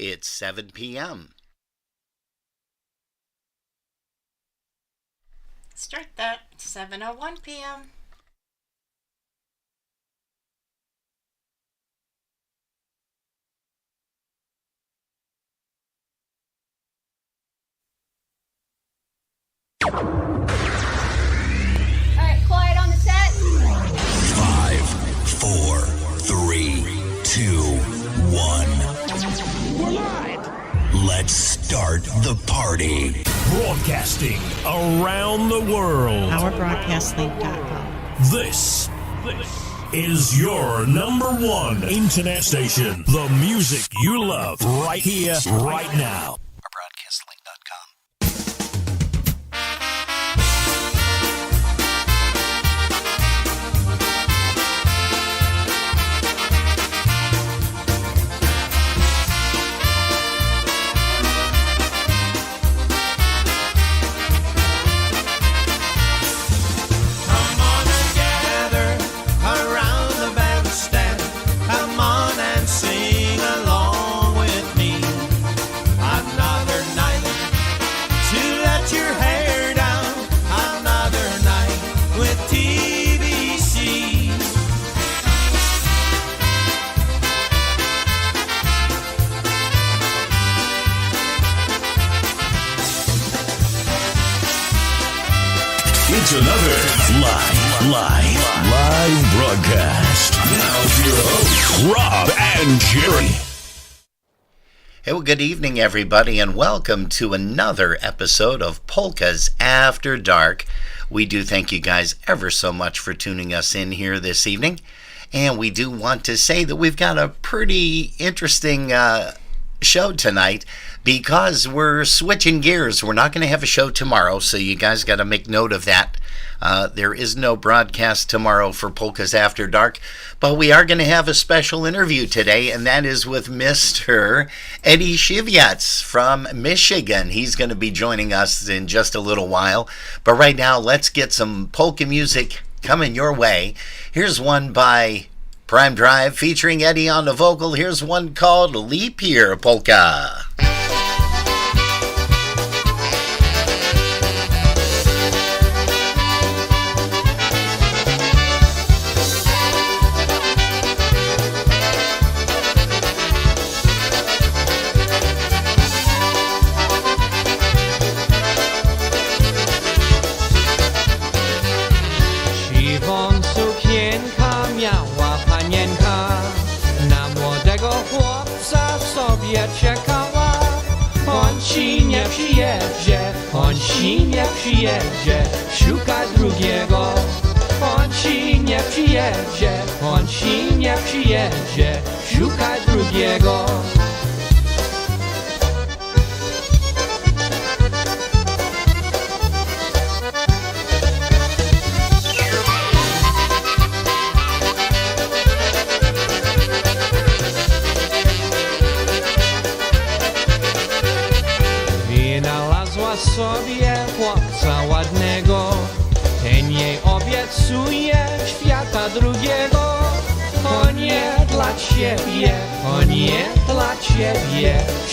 It's 7 p.m. Start that 7:01 p.m. All right, quiet on the set. 5, 4, 3, 2, 1. We're live. Let's start the party. Broadcasting around the world. OurBroadcastLink.com. This is your number one internet station. The music you love right here, right now. OurBroadcastLink.com. It's another live broadcast. Now your hosts, Rob and Jerry. Hey, well, good evening, everybody, and welcome to another episode of Polkas After Dark. We do thank you guys ever so much for tuning us in here this evening, and we do want to say that we've got a pretty interesting show tonight because we're switching gears. We're not going to have a show tomorrow, so you guys got to make note of that. There is no broadcast tomorrow for Polkas After Dark, but we are going to have a special interview today, and that is with Mr. Eddie Siwiec from Michigan. He's going to be joining us in just a little while, but right now let's get some polka music coming your way. Here's one by Prime Drive featuring Eddie on the vocal. Here's one called Leap Year Polka. Czekała, on ci nie przyjedzie, szukaj drugiego. On ci nie przyjedzie, szukaj drugiego. Sobie chłopca ładnego, ten jej obiecuje świata drugiego. O nie dla ciebie,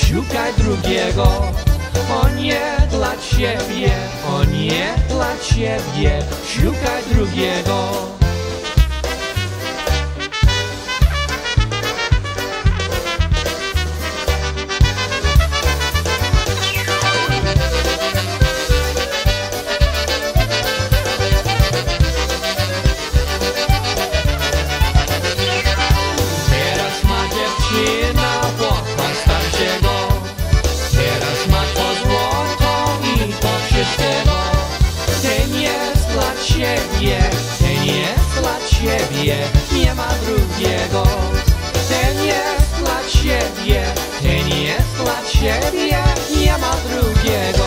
szukaj drugiego. O nie dla ciebie, szukaj drugiego. Nie ma drugiego. Ten jest dla ciebie, nie ma drugiego.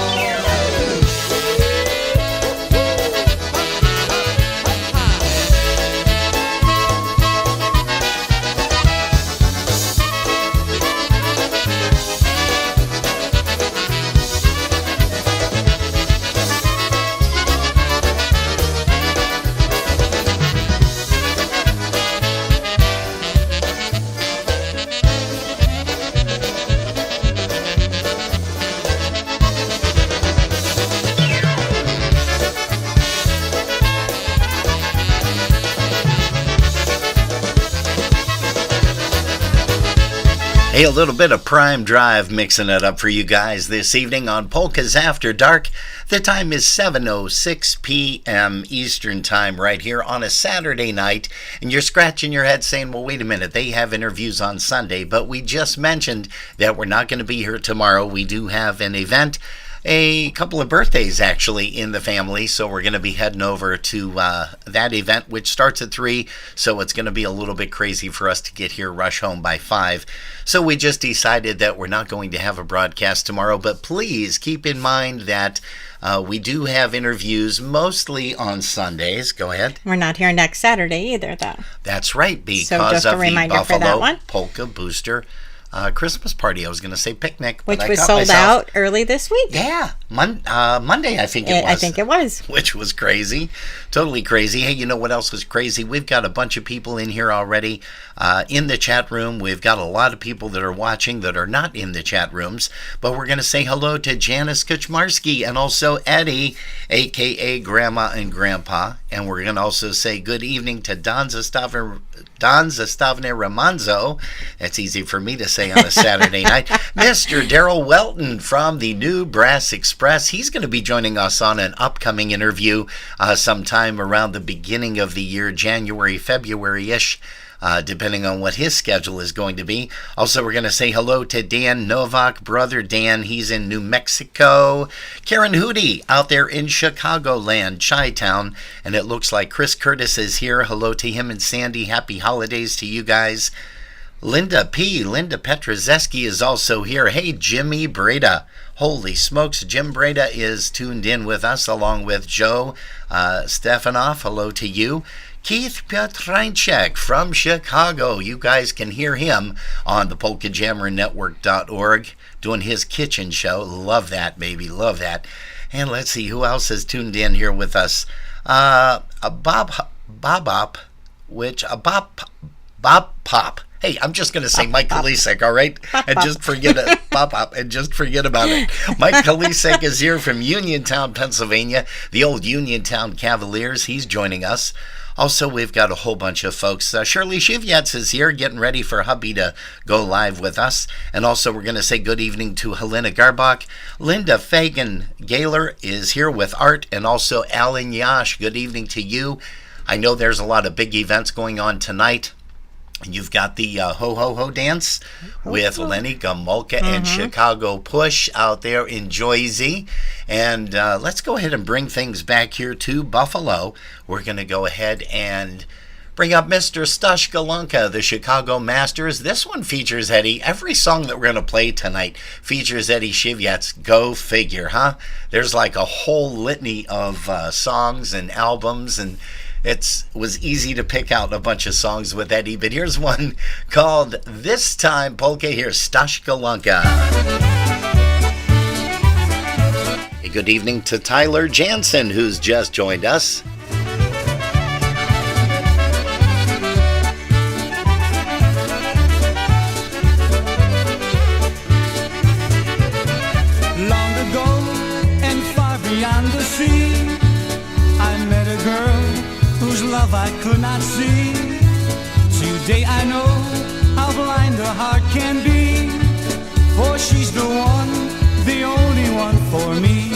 Hey, a little bit of Prime Drive mixing it up for you guys this evening on Polkas After Dark. The time is 7:06 p.m. Eastern Time right here on a Saturday night. And you're scratching your head saying, well, wait a minute, they have interviews on Sunday. But we just mentioned that we're not going to be here tomorrow. We do have an event. A couple of birthdays actually in the family, so we're going to be heading over to that event, which starts at 3, so it's going to be a little bit crazy for us to get here, rush home by 5. So we just decided that we're not going to have a broadcast tomorrow, but please keep in mind that we do have interviews mostly on Sundays. Go ahead. We're not here next Saturday either, though. That's right, because So just a of the reminder for that Buffalo one. Polka Booster Christmas party. I was going to say picnic, Which but I was caught sold myself. out early this week. Yeah, Monday I think it was. I think it was. Which was crazy. Totally crazy. Hey, you know what else was crazy? We've got a bunch of people in here already in the chat room. We've got a lot of people that are watching that are not in the chat rooms. But we're going to say hello to Janice Kuchmarski and also Eddie, a.k.a. Grandma and Grandpa. And we're going to also say good evening to Don Zastavner Ramanzo. That's easy for me to say on a Saturday night. Mr. Daryl Welton from the New Brass Express. He's going to be joining us on an upcoming interview sometime around the beginning of the year, January, February-ish. Depending on what his schedule is going to be. Also, we're going to say hello to Dan Novak, brother Dan. He's in New Mexico. Karen Hootie out there in Chicagoland, Chi-Town. And it looks like Chris Curtis is here. Hello to him and Sandy. Happy holidays to you guys. Linda Petrozeski is also here. Hey, Jimmy Breda. Holy smokes, Jim Breda is tuned in with us along with Joe Stefanoff. Hello to you. Keith Piotrynchek from Chicago. You guys can hear him on the PolkaJammerNetwork.org doing his kitchen show. Love that, baby. Love that. And let's see who else has tuned in here with us. Bob Pop. Hey, I'm just going to say Mike Kalisek, all right? And just forget it. Pop, and just forget about it. Mike Kalisek is here from Uniontown, Pennsylvania, the old Uniontown Cavaliers. He's joining us. Also, we've got a whole bunch of folks. Shirley Shivets is here getting ready for hubby to go live with us. And also, we're going to say good evening to Helena Garbach. Linda Fagan-Gaylor is here with Art, and also Alan Yash. Good evening to you. I know there's a lot of big events going on tonight. You've got the Ho Ho Ho dance with Lenny Gomulka and Chicago Push out there in Joyzy. And let's go ahead and bring things back here to Buffalo. We're going to go ahead and bring up Mr. Stush Galunka, the Chicago Masters. This one features Eddie. Every song that we're going to play tonight features Eddie Siwiec. Go figure, huh? There's like a whole litany of songs and albums, and it was easy to pick out a bunch of songs with Eddie, but here's one called This Time Polka. Here's Stush Galunka. Hey, good evening to Tyler Jansen, who's just joined us. Long ago and far beyond the sea, I met a girl whose love I could not see. Today I know how blind a heart can be, for she's the one, the only one for me.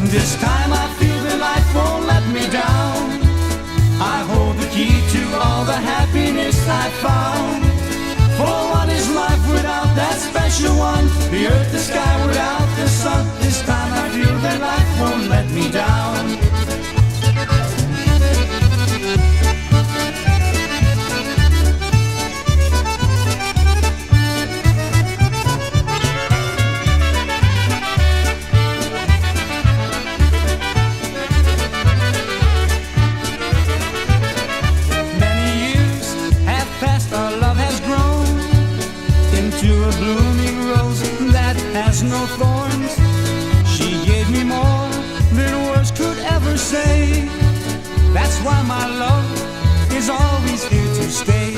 This time I feel that life won't let me down. I hold the key to all the happiness I found. For what is life without that special one? The earth, the sky without the sun. This time I feel that life won't let me down. No thorns. She gave me more than words could ever say. That's why my love is always here to stay.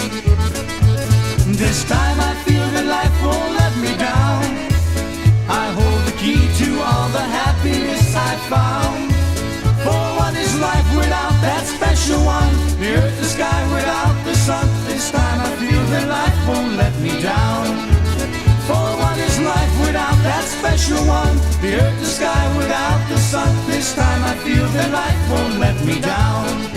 This time I feel that life won't let me down. I hold the key to all the happiness I found. For what is life without that special one? The earth, the sky without the sun. This time I feel that life won't let me down. one, the earth, the sky without the sun. This time I feel that life won't let me down.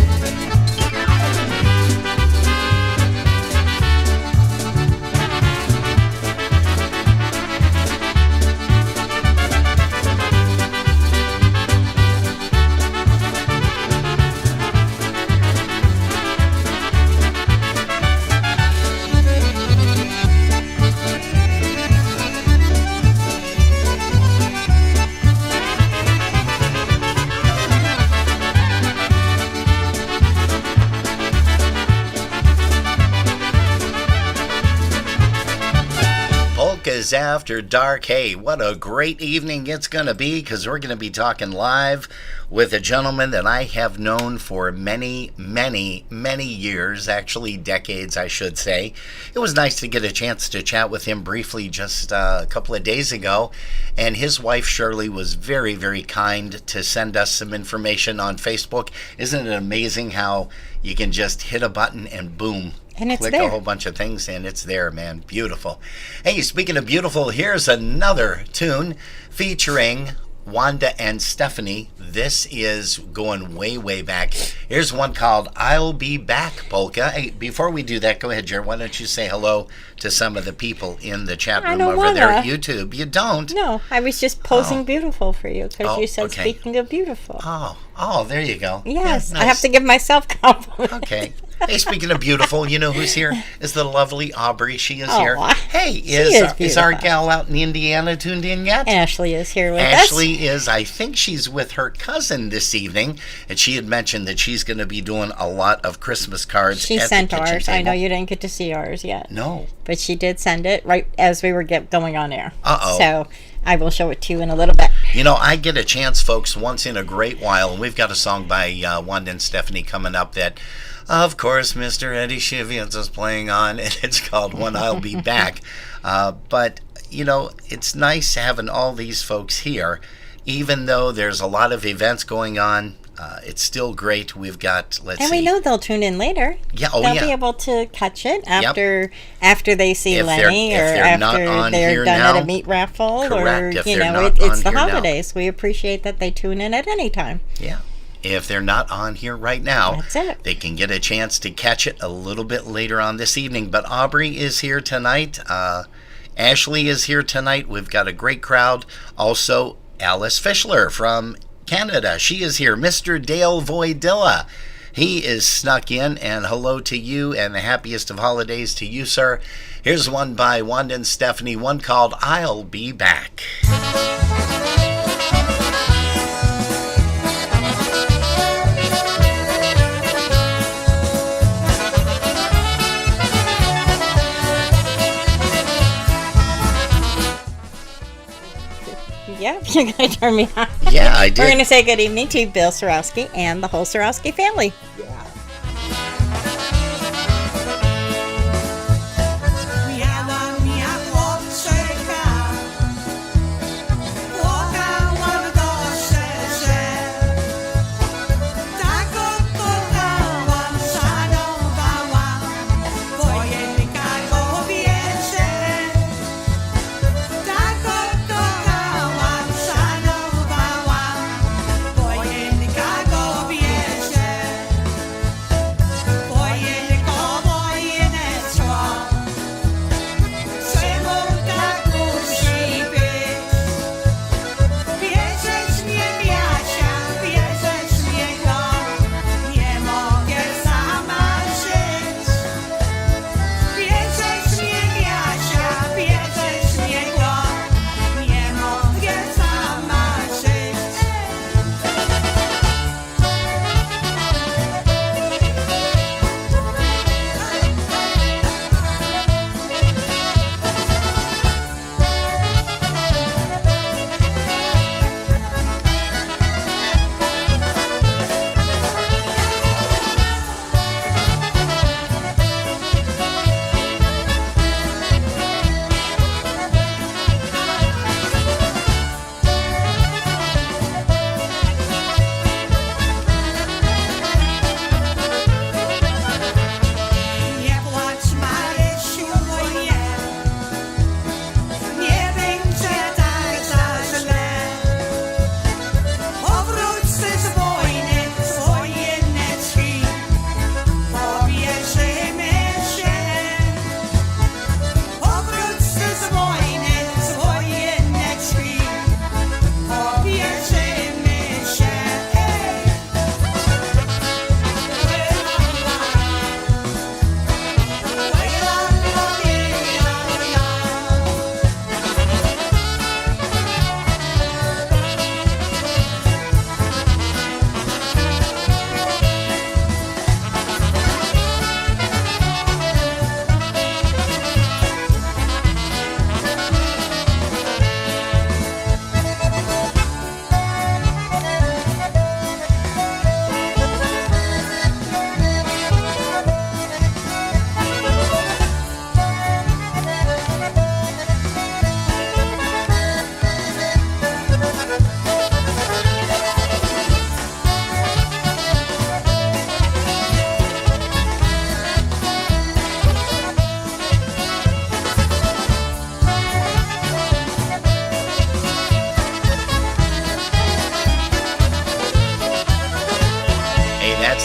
Polkas After Dark. Hey, what a great evening it's going to be, because we're going to be talking live with a gentleman that I have known for many, many, many years, actually decades, I should say. It was nice to get a chance to chat with him briefly just a couple of days ago, and his wife Shirley was very, very kind to send us some information on Facebook. Isn't it amazing how you can just hit a button and boom, And it's click there. a whole bunch of things and it's there, man. Beautiful. Hey, speaking of beautiful, here's another tune featuring Wanda and Stephanie. This is going way, way back. Here's one called I'll Be Back, Polka. Hey, before we do that, go ahead, Jared. Why don't you say hello to some of the people in the chat I room don't over there wanna. at YouTube? You don't? No, I was just posing Oh. beautiful for you because Oh, you said okay. speaking of beautiful. Oh, there you go. Yes, Yeah, I have nice. to give myself compliments. Okay. Hey, speaking of beautiful, you know who's here? Is the lovely Aubrey. She is Aw. here. Hey, is is our beautiful. gal out in Indiana tuned in yet? Ashley is here with us. Ashley is, I think she's with her cousin this evening, and she had mentioned that she's going to be doing a lot of Christmas cards She at sent the kitchen ours. table. I know you didn't get to see ours yet. No. But she did send it right as we were going on air. Uh-oh. So I will show it to you in a little bit. You know, I get a chance, folks, once in a great while, and we've got a song by Wanda and Stephanie coming up that, of course, Mr. Eddie Shivens is playing on, and it's called When I'll Be Back. But, you know, it's nice having all these folks here. Even though there's a lot of events going on, it's still great. We've got, let's And see. we know they'll tune in later. Yeah, They'll yeah. be able to catch it after they see If they're- Lenny, if or they're not after on they're here done now. at a meat raffle, Correct, or if they're not it's on the here now. holidays. We appreciate that they tune in at any time. Yeah. If they're not on here right now, That's it. they can get a chance to catch it a little bit later on this evening. But Aubrey is here tonight. Ashley is here tonight. We've got a great crowd. Also, Alice Fischler from Canada. She is here. Mr. Dale Voidilla. He is snuck in, and hello to you, and the happiest of holidays to you, sir. Here's one by Wanda and Stephanie, one called I'll Be Back. Yeah, you're going to turn me on. Yeah, I did. We're going to say good evening to Bill Sorowski and the whole Sorowski family.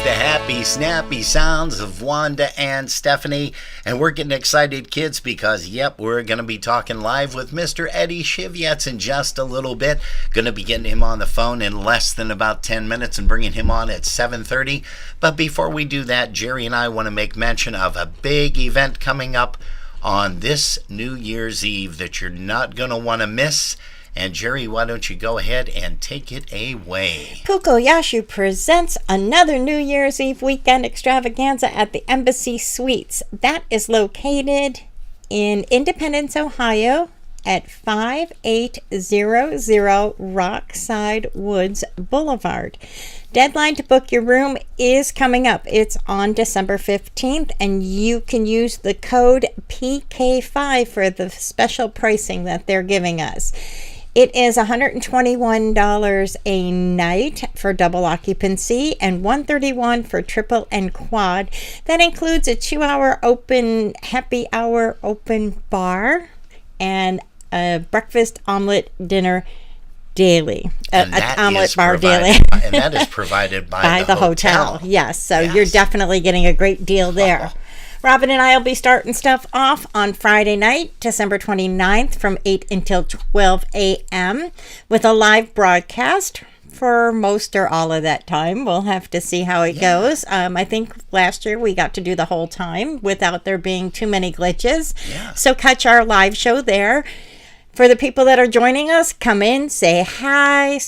the happy, snappy sounds of Wanda and Stephanie. And we're getting excited, kids, because, yep, we're going to be talking live with Mr. Eddie Siwiec in just a little bit. Going to be getting him on the phone in less than about 10 minutes and bringing him on at 7:30. But before we do that, Jerry and I want to make mention of a big event coming up on this New Year's Eve that you're not going to want to miss. And Jerry, why don't you go ahead and take it away? Kukoyashu presents another New Year's Eve weekend extravaganza at the Embassy Suites. That is located in Independence, Ohio at 5800 Rockside Woods Boulevard. Deadline to book your room is coming up. It's on December 15th, and you can use the code PK5 for the special pricing that they're giving us. It is $121 a night for double occupancy and $131 for triple and quad. That includes a 2-hour open happy hour open bar and a breakfast omelet dinner daily. An omelet bar daily. And that is provided by the hotel. Yes, so you're definitely getting a great deal there. Robin and I will be starting stuff off on Friday night, December 29th from 8 until 12 a.m. with a live broadcast for most or all of that time. We'll have to see how it goes. I think last year we got to do the whole time without there being too many glitches. Yeah. So catch our live show there. For the people that are joining us, come in, say hi,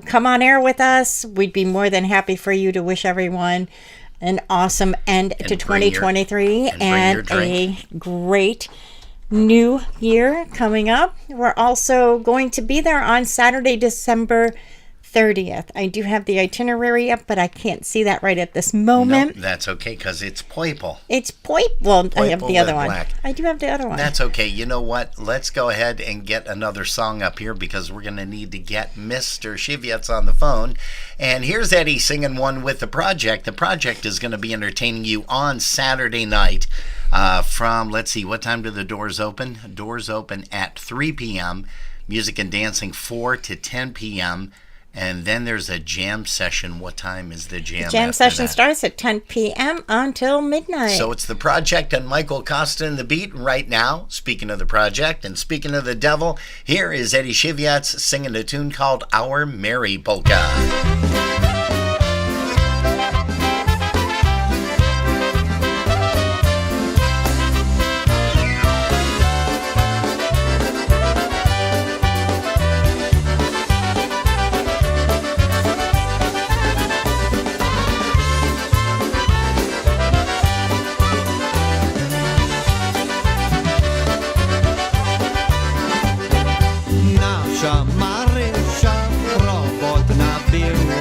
come on air with us. We'd be more than happy for you to wish everyone an awesome end to 2023 and a great new year coming up. We're also going to be there on Saturday, December 30th. I do have the itinerary up, but I can't see that right at this moment. No, that's okay, because it's Poiple. It's Poiple. Well, I have the other one. Black. I do have the other one. That's okay. You know what? Let's go ahead and get another song up here, because we're going to need to get Mr. Siwiec on the phone. And here's Eddie singing one with The Project. The Project is going to be entertaining you on Saturday night from, let's see, what time do the doors open? Doors open at 3 p.m. Music and dancing 4 to 10 p.m. And then there's a jam session. What time is the jam? The jam session starts at 10 p.m. until midnight. So it's The Project and Michael Costa in the beat right now. Speaking of The Project and speaking of the devil, here is Eddie Siwiec singing a tune called Our Merry Polka. Nasza Marysia robotna była.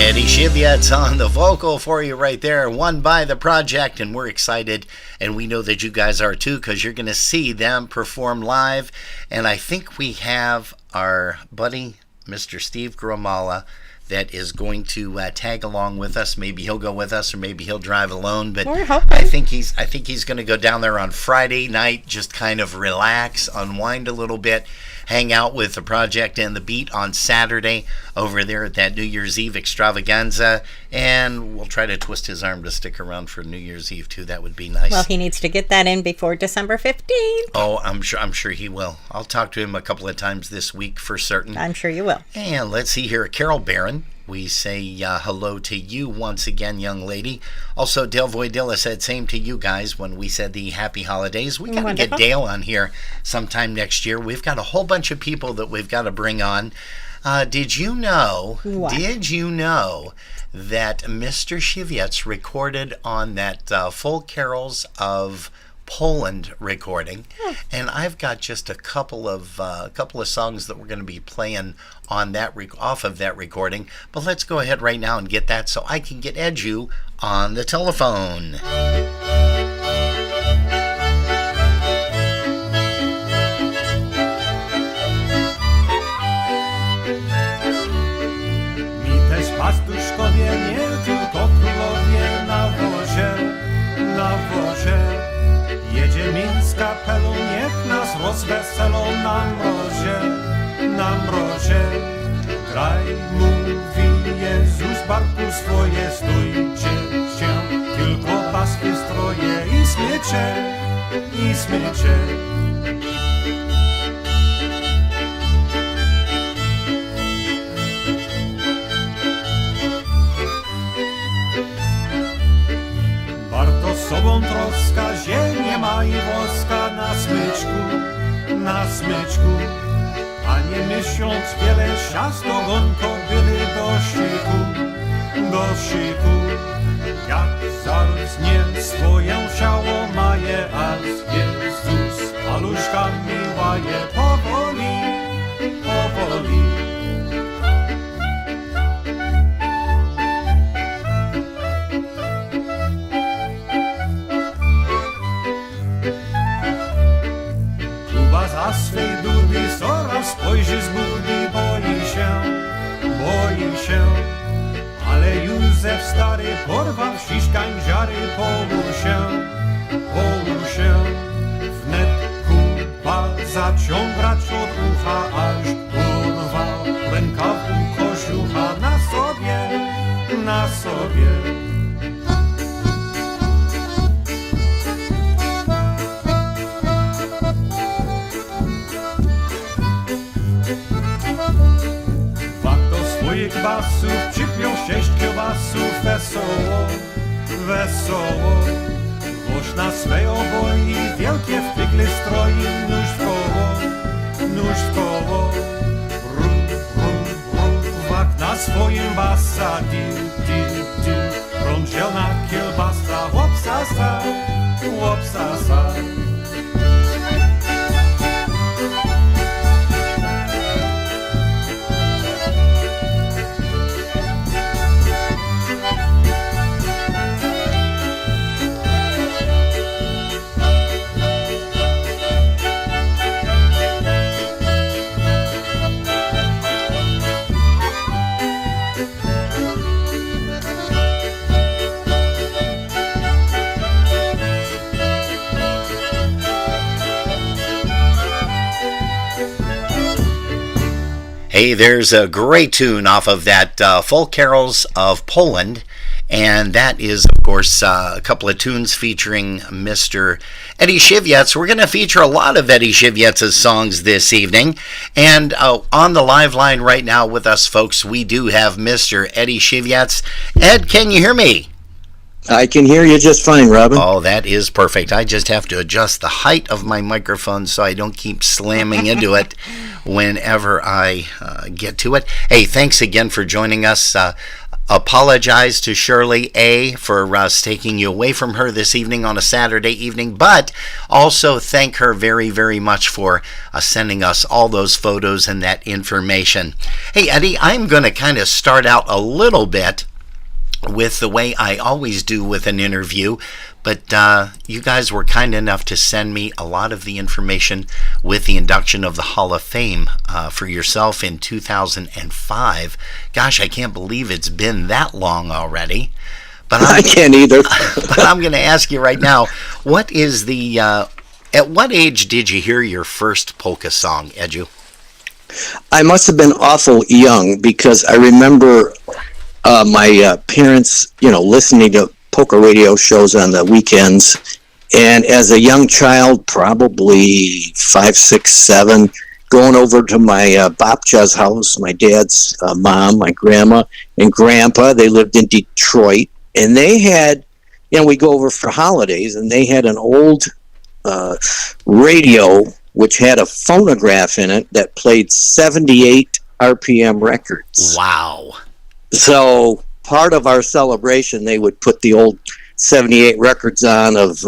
Eddie Siwiec on the vocal for you right there, won by the project, and we're excited, and we know that you guys are too, because you're going to see them perform live. And I think we have our buddy, Mr. Steve Gromala, that is going to tag along with us. Maybe he'll go with us, or maybe he'll drive alone. But We're hoping. I think he's going to go down there on Friday night, just kind of relax, unwind a little bit, hang out with the project and the beat on Saturday over there at that New Year's Eve extravaganza, and we'll try to twist his arm to stick around for New Year's Eve too. That would be nice. Well, he needs to get that in before December 15th. Oh, I'm sure he will. I'll talk to him a couple of times this week for certain. I'm sure you will. And let's see here, Carol Barron. We say hello to you once again, young lady. Also, Dale Voidilla said same to you guys when we said the happy holidays. We got to get Wonderful. Dale on here sometime next year. We've got a whole bunch of people that we've got to bring on. Did you know? What? Did you know that Mr. Siwiec recorded on that Full Carols of Poland recording, and I've got just a couple of songs that we're going to be playing on that off of that recording. But let's go ahead right now and get that so I can get Edu on the telephone. Mi też pastuszkowie, nie tylko królowie na wozie. Jedzie Mińska kapelu, niech nas rozweselą na mrozie. Graj, mówi Jezus, barku swoje, stójcie się, tylko paski stroje i smycie. Warto sobą troska, ziemię ma i woska na smyczku, a nie myśląc wiele siasto gonko byli do szyku. Jak zarznie swoje ciało maje, a Jezus paluszkami łaje powoli. Za swej durni coraz spojrzy z burdy, boi się. Ale Józef stary porwał ściskań ziary, połóż się. Wnet Kuba zaciągrać od ucha, aż urwał rękawu kożucha na sobie. Basów przypiął 6 kiełbasów wesoło. Włoż na swe oboi wielkie w tygle stroi, nóż w koło. Wak na swoim basa, diu. Rądzielna kiełbasa, łopsasa. Hey, there's a great tune off of that Full Carols of Poland, and that is, of course, a couple of tunes featuring Mr. Eddie Siwiec. We're going to feature a lot of Eddie Siwiec's songs this evening, and on the live line right now with us, folks, we do have Mr. Eddie Siwiec. Ed, can you hear me? I can hear you just fine, Robin. Oh, that is perfect. I just have to adjust the height of my microphone so I don't keep slamming into it whenever I get to it. Hey, thanks again for joining us. apologize to Shirley A. for us taking you away from her this evening on a Saturday evening, but also thank her very, very much for sending us all those photos and that information. Hey, Eddie, I'm going to kind of start out a little bit with the way I always do with an interview, but you guys were kind enough to send me a lot of the information with the induction of the Hall of Fame for yourself in 2005. Gosh, I can't believe it's been that long already. But I can't either. But I'm going to ask you right now, what is the, at what age did you hear your first polka song, Edu? I must have been awful young because I remember my parents, listening to polka radio shows on the weekends. And as a young child, probably 5, 6, 7, going over to my babcha's house, my dad's mom, my grandma, and grandpa. They lived in Detroit. And they had, we go over for holidays, and they had an old radio which had a phonograph in it that played 78 RPM records. Wow. So part of our celebration, they would put the old 78 records on of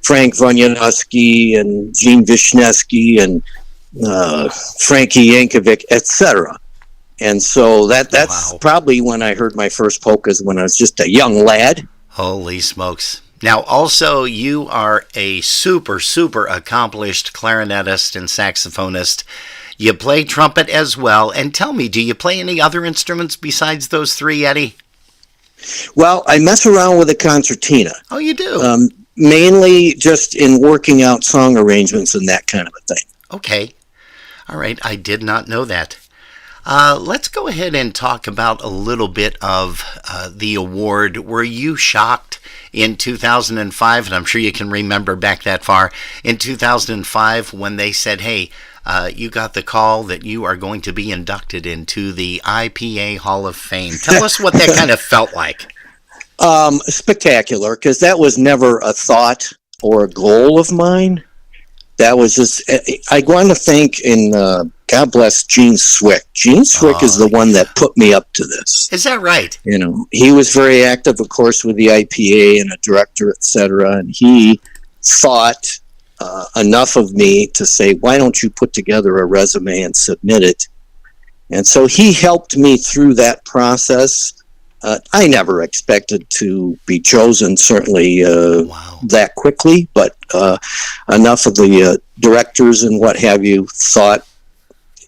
Frank Vonianowski and Gene Wisniewski and Frankie Yankovic, etc. And so that's Wow. probably when I heard my first polkas, when I was just a young lad. Holy smokes. Now, also, you are a super, super accomplished clarinetist and saxophonist. You play trumpet as well. And tell me, do you play any other instruments besides those three, Eddie? Well, I mess around with a concertina. Oh, you do? Mainly just in working out song arrangements and that kind of a thing. Okay. All right. I did not know that. Let's go ahead and talk about a little bit of the award. Were you shocked in 2005? And I'm sure you can remember back that far. In 2005, when they said, hey, you got the call that you are going to be inducted into the IPA Hall of Fame. Tell us what that kind of felt like. Spectacular, because that was never a thought or a goal of mine. That was just, I want to thank, God bless Gene Siwiec. Gene Siwiec is the one that put me up to this. Is that right? He was very active, of course, with the IPA and a director, etc. And he thought enough of me to say, why don't you put together a resume and submit it? And so he helped me through that process. I never expected to be chosen, certainly that quickly, but enough of the directors and what have you thought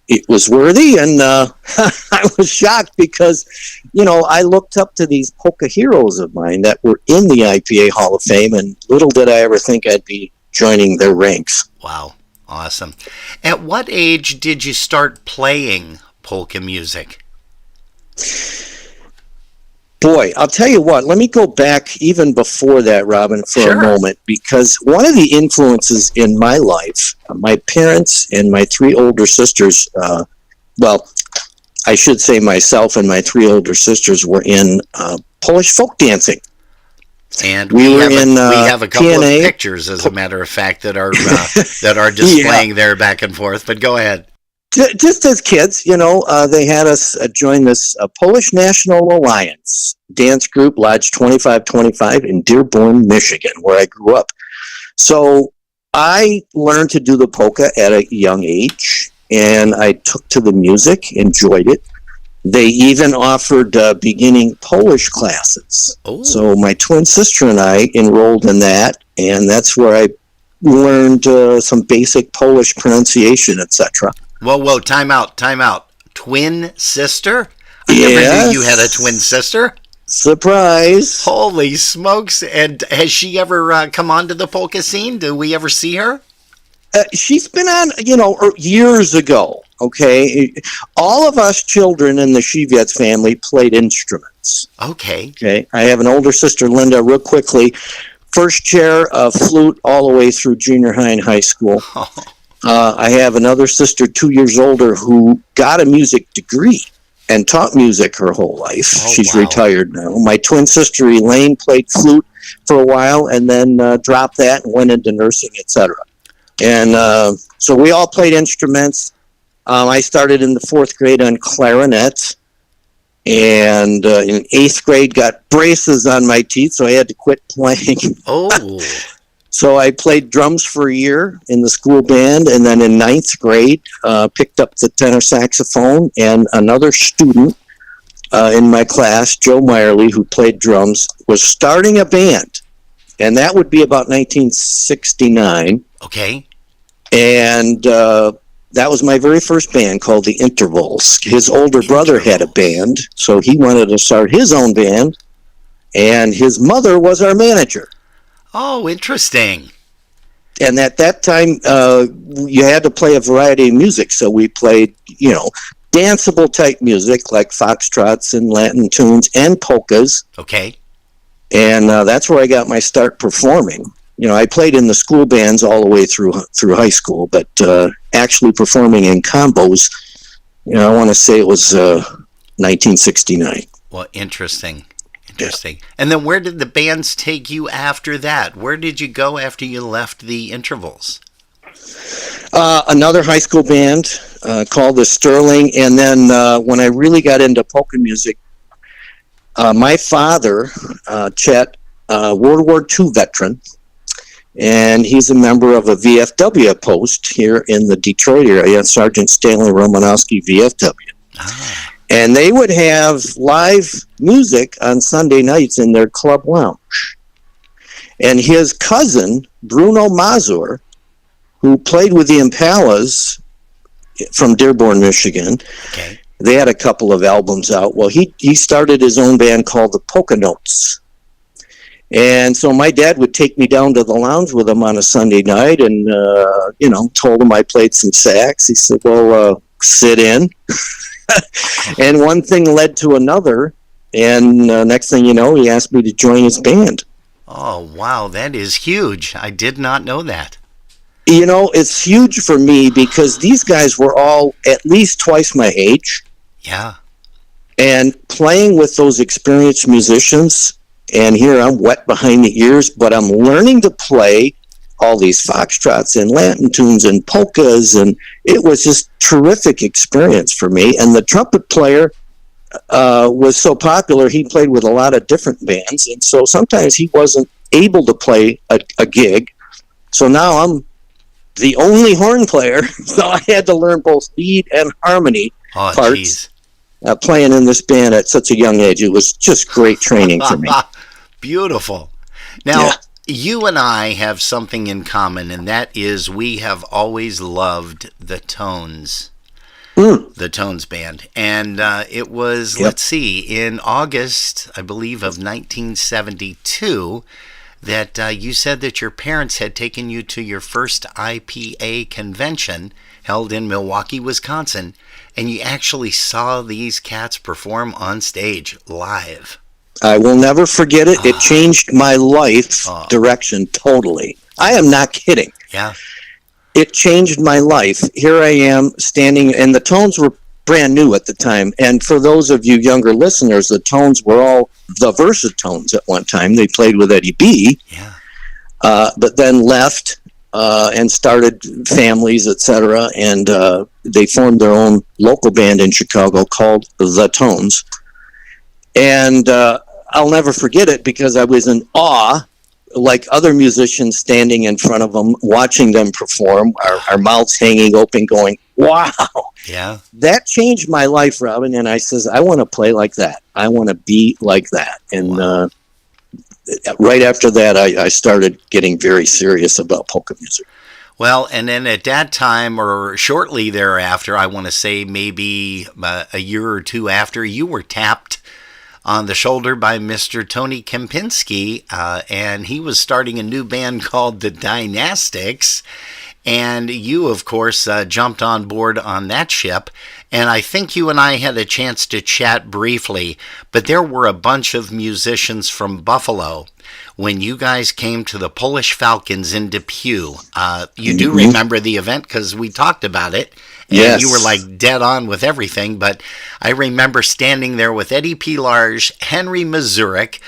it was worthy, and I was shocked because, I looked up to these polka heroes of mine that were in the IPA Hall of Fame, and little did I ever think I'd be joining their ranks. Wow. Awesome. At what age did you start playing polka music? Boy, I'll tell you what, let me go back even before that, Robin, for a moment, because one of the influences in my life, my parents and my 3 older sisters, I should say myself and my 3 older sisters were in Polish folk dancing. And we have a couple TNA. of pictures, as a matter of fact, that are displaying there back and forth. But go ahead. Just as kids, they had us join this Polish National Alliance dance group, Lodge 2525 in Dearborn, Michigan, where I grew up. So I learned to do the polka at a young age, and I took to the music, enjoyed it. They even offered beginning Polish classes. Oh. So my twin sister and I enrolled in that, and that's where I learned some basic Polish pronunciation, etc. Whoa, time out. Twin sister? I never knew you had a twin sister. Surprise. Holy smokes. And has she ever come onto the polka scene? Do we ever see her? She's been on, years ago, okay? All of us children in the Siwiec family played instruments. Okay. I have an older sister, Linda, real quickly. First chair of flute all the way through junior high and high school. I have another sister 2 years older who got a music degree and taught music her whole life. She's retired now. My twin sister Elaine played flute for a while and then dropped that and went into nursing, etc. And so we all played instruments. I started in the 4th grade on clarinet, And in 8th grade, got braces on my teeth, so I had to quit playing. Oh. So I played drums for a year in the school band, and then in 9th grade, picked up the tenor saxophone, and another student in my class, Joe Meyerly, who played drums, was starting a band. And that would be about 1969. Okay. And that was my very first band, called The Intervals. His older brother had a band, so he wanted to start his own band, and his mother was our manager. Oh, interesting. And at that time, you had to play a variety of music, so we played, danceable type music like foxtrots and Latin tunes and polkas. Okay. And that's where I got my start performing. I played in the school bands all the way through high school, but actually performing in combos, I want to say it was 1969. Well, interesting. Interesting. Yeah. And then where did the bands take you after that? Where did you go after you left the Intervals? Another high school band called the Sterling. And then when I really got into polka music, my father, Chet, World War II veteran, and he's a member of a VFW post here in the Detroit area, Sergeant Stanley Romanowski VFW. Ah. And they would have live music on Sunday nights in their club lounge. And his cousin, Bruno Mazur, who played with the Impalas from Dearborn, Michigan, okay. They had a couple of albums out. Well, he started his own band called the Polka Notes. And so my dad would take me down to the lounge with him on a Sunday night and, told him I played some sax. He said, well, sit in. And one thing led to another. And next thing you know, he asked me to join his band. Oh, wow. That is huge. I did not know that. It's huge for me because these guys were all at least twice my age. Yeah. And playing with those experienced musicians, and here I'm wet behind the ears, but I'm learning to play all these foxtrots and Latin tunes and polkas, and it was just terrific experience for me. And the trumpet player was so popular, he played with a lot of different bands, and so sometimes he wasn't able to play a gig. So now I'm the only horn player, so I had to learn both lead and harmony parts. Playing in this band at such a young age. It was just great training for me. Beautiful. Now, you and I have something in common, and that is we have always loved the Tones. The Tones Band. And it was, let's see, in August, I believe, of 1972, that you said that your parents had taken you to your first IPA convention held in Milwaukee, Wisconsin, and you actually saw these cats perform on stage live. I will never forget it. It changed my life direction totally. I am not kidding. Yeah. It changed my life. Here I am standing, and the Tones were brand new at the time. And for those of you younger listeners, the Tones were all the Versatones at one time. They played with Eddie B. Yeah. But then left and started families, etc. And they formed their own local band in Chicago called the Tones. And I'll never forget it because I was in awe, like other musicians standing in front of them, watching them perform, our mouths hanging open, going, wow. Yeah. That changed my life, Robin. And I says, I want to play like that. I want to be like that. And right after that, I started getting very serious about polka music. Well, and then at that time, or shortly thereafter, I want to say maybe a year or two after, you were tapped on the shoulder by Mr. Tony Kempinski, and he was starting a new band called the Dynastics, and you, of course, jumped on board on that ship, and I think you and I had a chance to chat briefly, but there were a bunch of musicians from Buffalo when you guys came to the Polish Falcons in Depew. You do remember the event because we talked about it. And yes. You were like dead on with everything, but I remember standing there with Eddie P. Large, Henry Mazurek,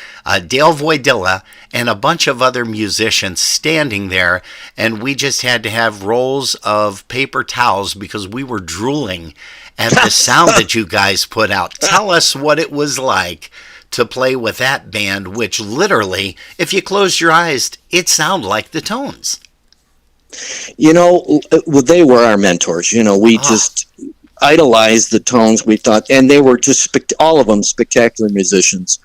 Dale Voidilla, and a bunch of other musicians standing there, and we just had to have rolls of paper towels because we were drooling and the sound that you guys put out. Tell us what it was like to play with that band, which literally, if you closed your eyes, it sounded like the Tones. You know, well, they were our mentors. You know, we just idolized the Tones. We thought, and they were just all of them spectacular musicians,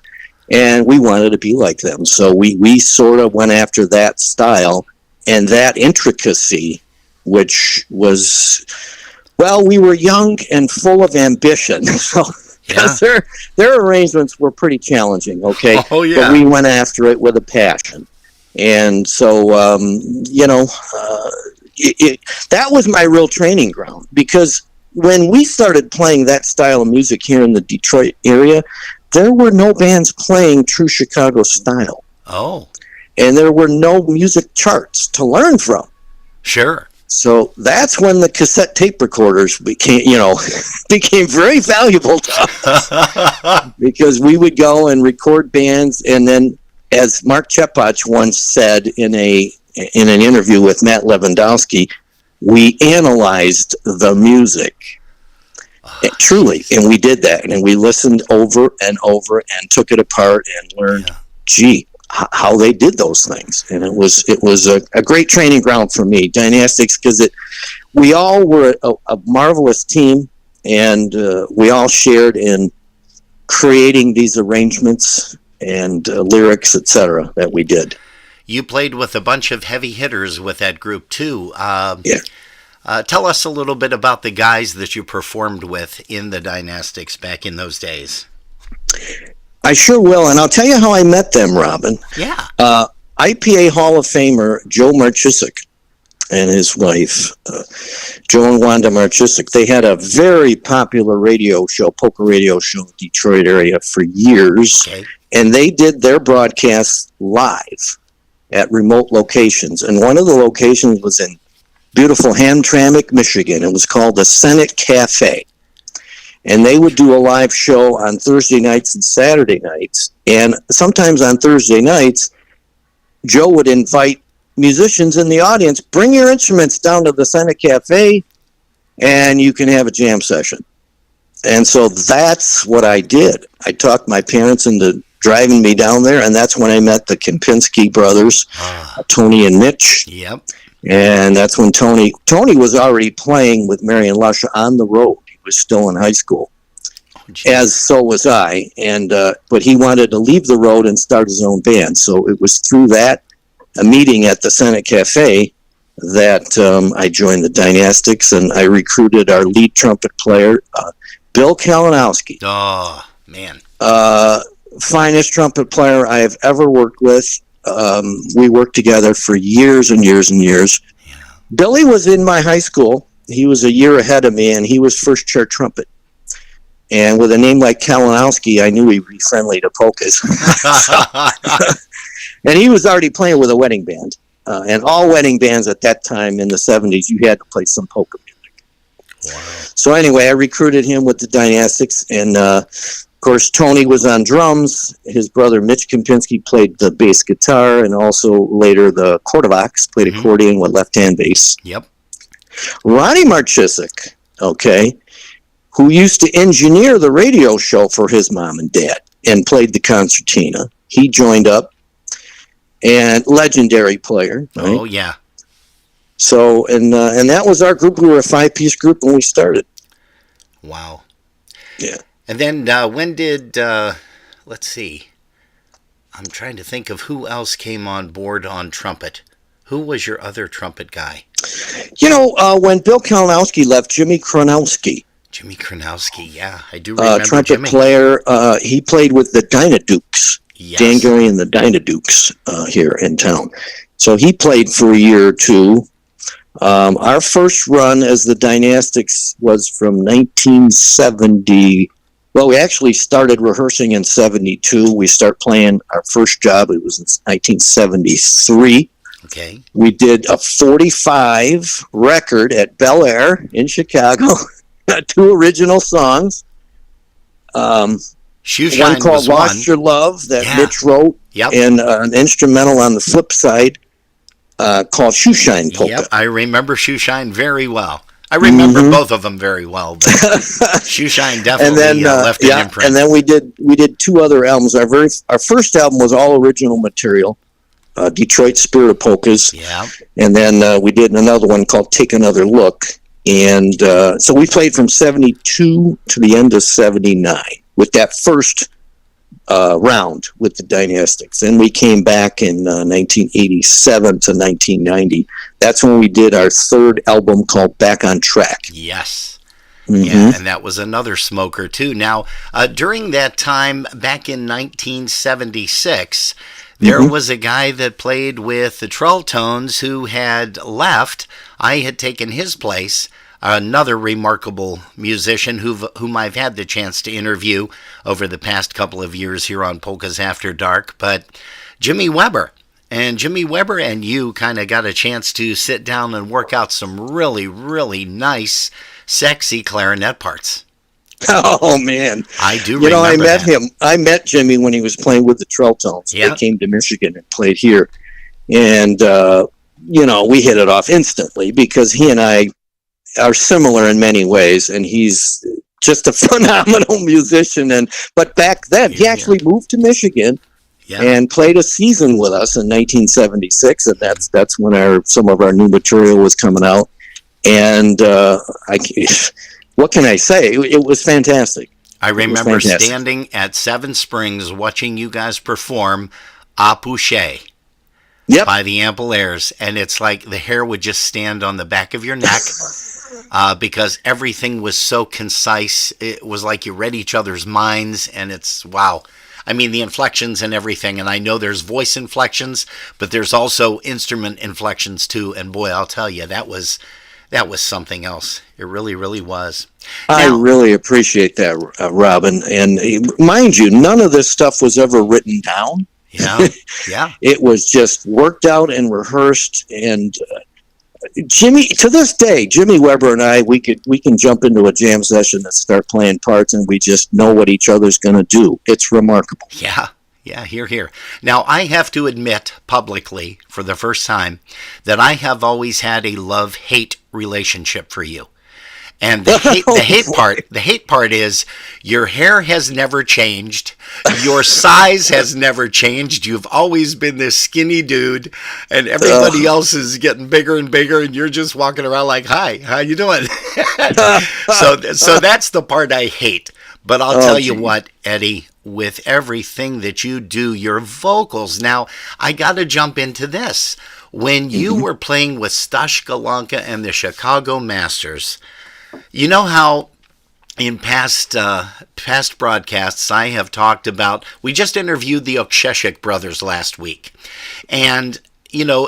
and we wanted to be like them. So we sort of went after that style and that intricacy, which was, well, we were young and full of ambition. So because their arrangements were pretty challenging. Okay, but we went after it with a passion. And so, you know, that was my real training ground, because when we started playing that style of music here in the Detroit area, there were no bands playing true Chicago style. Oh. And there were no music charts to learn from. Sure. So that's when the cassette tape recorders became very valuable to us, because we would go and record bands, and then, as Mark Chepach once said in an interview with Matt Lewandowski, we analyzed the music. Truly, and we did that, and we listened over and over and took it apart and learned, how they did those things. And it was a great training ground for me, Dynastics, because we all were a marvelous team, and we all shared in creating these arrangements and lyrics, etc., that we did. You played with a bunch of heavy hitters with that group too. Tell us a little bit about the guys that you performed with in the Dynastics back in those days. I sure will, and I'll tell you how I met them, Robin. Yeah. IPA Hall of Famer Joe Marchisik and his wife, Joe and Wanda Marchisik, they had a very popular radio show, polka radio show in the Detroit area for years. Okay. And they did their broadcasts live at remote locations. And one of the locations was in beautiful Hamtramck, Michigan. It was called the Senate Cafe. And they would do a live show on Thursday nights and Saturday nights. And sometimes on Thursday nights, Joe would invite musicians in the audience, bring your instruments down to the Senate Cafe, and you can have a jam session. And so that's what I did. I talked my parents into driving me down there, and that's when I met the Kempinski brothers, Tony and Mitch. Yep. And that's when Tony was already playing with Marion Lusha on the road. He was still in high school, as so was I. And but he wanted to leave the road and start his own band. So it was through that, a meeting at the Senate Cafe, that I joined the Dynastics, and I recruited our lead trumpet player, Bill Kalinowski. Oh, man. Finest trumpet player I have ever worked with. We worked together for years and years and years. Yeah. Billy was in my high school. He was a year ahead of me, and he was first chair trumpet. And with a name like Kalinowski, I knew he'd be friendly to polkas. And he was already playing with a wedding band. And all wedding bands at that time in the 70s, you had to play some polka music. Wow. So anyway, I recruited him with the Dynastics, and of course, Tony was on drums. His brother Mitch Kempinski played the bass guitar, and also later the Kordovacs, played accordion with left-hand bass. Yep. Ronnie Marchisik, who used to engineer the radio show for his mom and dad and played the concertina. He joined up, and legendary player. Right? Oh, yeah. So, and that was our group. We were a 5-piece group when we started. Wow. Yeah. And then when did, let's see, I'm trying to think of who else came on board on trumpet. Who was your other trumpet guy? You know, when Bill Kalinowski left, Jimmy Kronowski. Jimmy Kronowski, yeah, I do remember trumpet Jimmy. Player. He played with the Dynadukes. Yes. Dan Gary and the Dynadukes here in town. So he played for a year or two. Our first run as the Dynastics was from 1970. Well, we actually started rehearsing in 72. We start playing our first job. It was in 1973. Okay. We did a 45 record at Bel Air in Chicago. 2 original songs. Shoeshine one called was Lost Your Love that Mitch wrote. Yep. And an instrumental on the flip side called Shoeshine Polka. Yep, I remember Shoeshine very well. I remember both of them very well, but Shoeshine definitely left an imprint. And then we did two other albums. Our first album was all original material, Detroit Spirit of Polkas. Yeah. And then we did another one called Take Another Look. And so we played from 72 to the end of 79 with that first round with the Dynastics. Then we came back in 1987 to 1990. That's when we did our third album called Back on Track. Yes. Yeah, and that was another smoker too. Now, during that time, back in 1976, there was a guy that played with the Trulltones who had left. I had taken his place. Another remarkable musician whom I've had the chance to interview over the past couple of years here on Polkas After Dark, but Jimmy Weber. And Jimmy Weber and you kind of got a chance to sit down and work out some really, really nice, sexy clarinet parts. Oh, man. I do remember I met that. him. I met Jimmy when he was playing with the Trulltones. Yeah. They came to Michigan and played here. And, we hit it off instantly because he and I are similar in many ways, and he's just a phenomenal musician. But back then, he actually moved to Michigan and played a season with us in 1976, and that's when some of our new material was coming out. And what can I say? It was fantastic. I remember standing at Seven Springs watching you guys perform A Pouche. Yep. By the Ample-Airs, and it's like the hair would just stand on the back of your neck because everything was so concise. It was like you read each other's minds, and it's wow. I mean, the inflections and everything, and I know there's voice inflections, but there's also instrument inflections too, and boy, I'll tell you, that was something else. It really, really was. I really appreciate that, Robin, and mind you, none of this stuff was ever written down. Yeah. It was just worked out and rehearsed. And Jimmy, to this day, Jimmy Weber and I, we can jump into a jam session and start playing parts, and we just know what each other's going to do. It's remarkable. Yeah, hear. Now, I have to admit publicly, for the first time, that I have always had a love-hate relationship for you. And the hate part is your hair has never changed. Your size has never changed. You've always been this skinny dude, and everybody else is getting bigger and bigger, and you're just walking around like, "Hi, how you doing?" So that's the part I hate. But I'll tell you what, Eddie, with everything that you do, your vocals. Now, I got to jump into this. When you were playing with Stash Galanka and the Chicago Masters, you know how in past broadcasts I have talked about, we just interviewed the Oksheshik brothers last week, and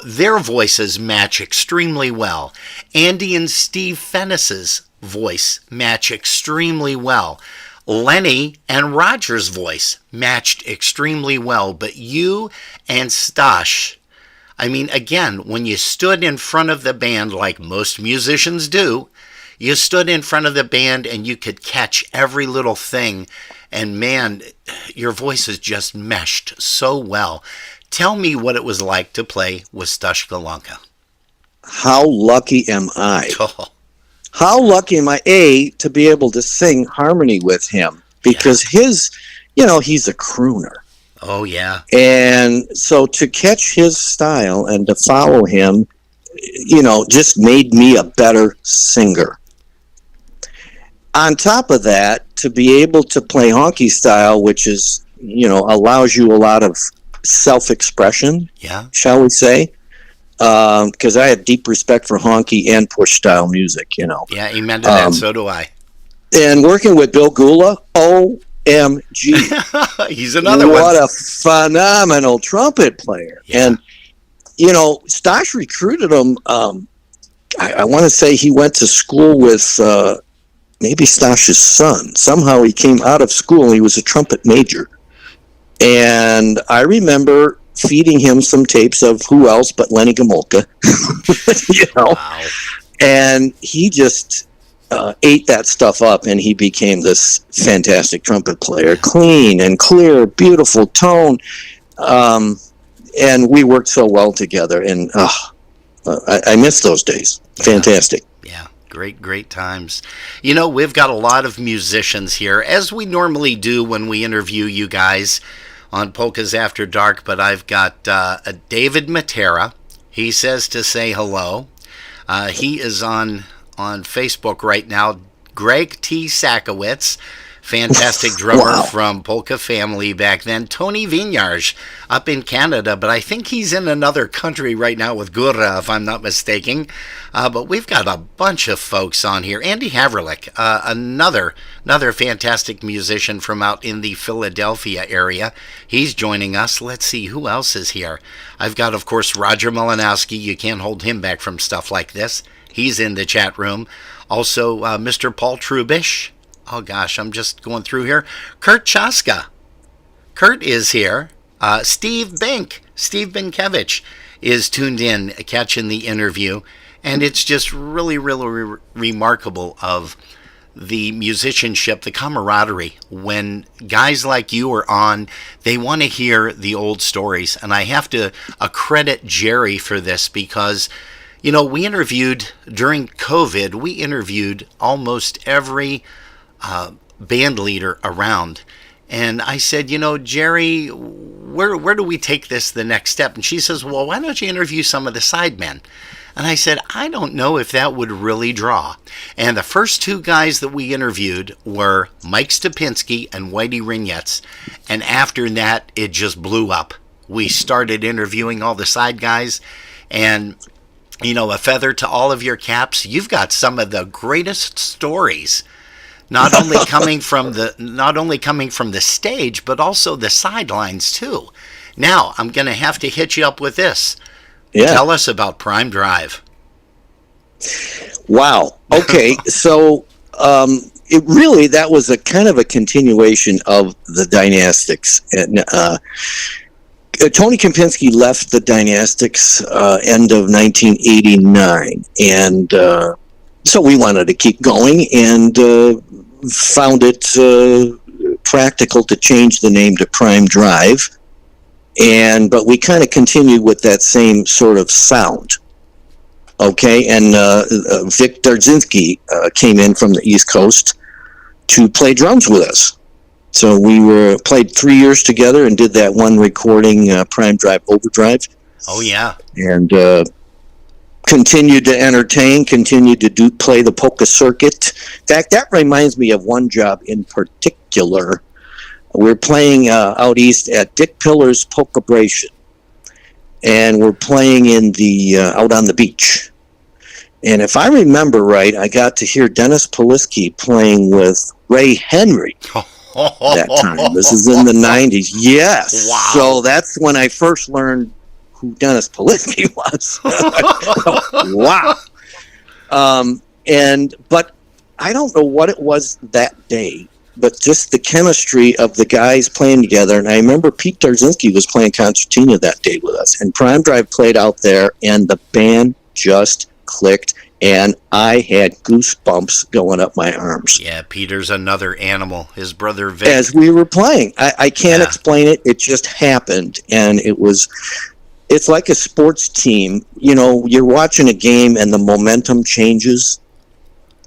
their voices match extremely well. Andy and Steve Fennis's voice match extremely well. Lenny and Roger's voice matched extremely well, but you and Stash, I mean, again, when you stood in front of the band like most musicians do, you stood in front of the band and you could catch every little thing. And man, your voices just meshed so well. Tell me what it was like to play with Stash Galanka. How lucky am I? Oh. How lucky am I, to be able to sing harmony with him? Because he's a crooner. Oh, yeah. And so to catch his style and to follow him, just made me a better singer. On top of that, to be able to play honky style, which is, allows you a lot of self-expression, shall we say, because I have deep respect for honky and push style music, Yeah, amen to that. So do I. And working with Bill Gula, OMG. He's another one. What a phenomenal trumpet player. Yeah. And, Stash recruited him. I want to say he went to school with maybe Stash's son. Somehow he came out of school. He was a trumpet major. And I remember feeding him some tapes of who else but Lenny Gomulka. Wow. And he just ate that stuff up, and he became this fantastic trumpet player. Clean and clear, beautiful tone. And we worked so well together. And I miss those days. Fantastic. Yeah. Great times. You know, we've got a lot of musicians here, as we normally do when we interview you guys on Polkas After Dark, but I've got David Matera. He says to say hello. He is on Facebook right now. Greg T. Siwiec, fantastic drummer from Polka Family back then. Tony Vignarge up in Canada, but I think he's in another country right now with Gura, if I'm not mistaken. But we've got a bunch of folks on here. Andy Haverlick, another fantastic musician from out in the Philadelphia area. He's joining us. Let's see, who else is here? I've got, of course, Roger Malinowski. You can't hold him back from stuff like this. He's in the chat room. Also, Mr. Paul Trubish. Oh, gosh, I'm just going through here. Kurt Chaska. Kurt is here. Steve Binkevich is tuned in, catching the interview. And it's just really remarkable of the musicianship, the camaraderie. When guys like you are on, they want to hear the old stories. And I have to credit Jerry for this because, you know, we interviewed, during COVID, we interviewed almost every band leader around. And I said, you know, Jerry, where do we take this the next step? And she says, well, why don't you interview some of the sidemen? And I said, I don't know if that would really draw. And the first two guys that we interviewed were Mike Stupinski and Whitey Rignetz. And after that, it just blew up. We started interviewing all the side guys. And, you know, a feather to all of your caps. You've got some of the greatest stories, not only coming from the stage, but also the sidelines too. Now, I'm going to have to hit you up with this. Yeah. Tell us about Prime Drive. Wow. Okay. So it really, that was a kind of a continuation of the Dynastics. And Tony Kempinski left the Dynastics end of 1989. And so we wanted to keep going and found it practical to change the name to Prime Drive. But we kind of continued with that same sort of sound. Okay, and Vic Dardzinski came in from the East Coast to play drums with us. So we played 3 years together and did that one recording, Prime Drive Overdrive. Oh, yeah. And continued to entertain, continued to play the polka circuit. In fact, that reminds me of one job in particular. We're playing out east at Dick Pillar's Polkabration, and we're playing in the out on the beach. And if I remember right, I got to hear Dennis Polisky playing with Ray Henry that time. This is in the 90s. Yes. Wow. So that's when I first learned who Dennis Polisky was. Wow. But I don't know what it was that day, but just the chemistry of the guys playing together. And I remember Pete Dardzinski was playing concertina that day with us, and Prime Drive played out there, and the band just clicked, and I had goosebumps going up my arms. Yeah, Peter's another animal. His brother Vic. As we were playing. I can't explain it. It just happened, and it's like a sports team. You know, you're watching a game, and the momentum changes,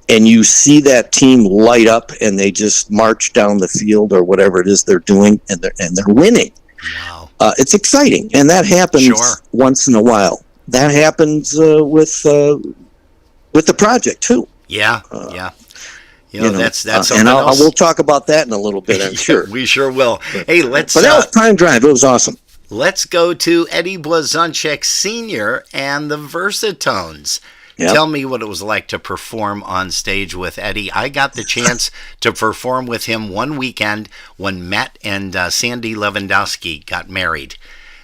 and you see that team light up, and they just march down the field or whatever it is they're doing, and they're winning. Wow. It's exciting, and that happens once in a while. That happens with the project too. Yeah, yeah. You know, that's and we'll talk about that in a little bit, I'm sure. We sure will. Hey, let's. But that was Prime Drive. It was awesome. Let's go to Eddie Blazonczyk Sr. and the Versatones. Yep. Tell me what it was like to perform on stage with Eddie. I got the chance to perform with him one weekend when Matt and Sandy Lewandowski got married.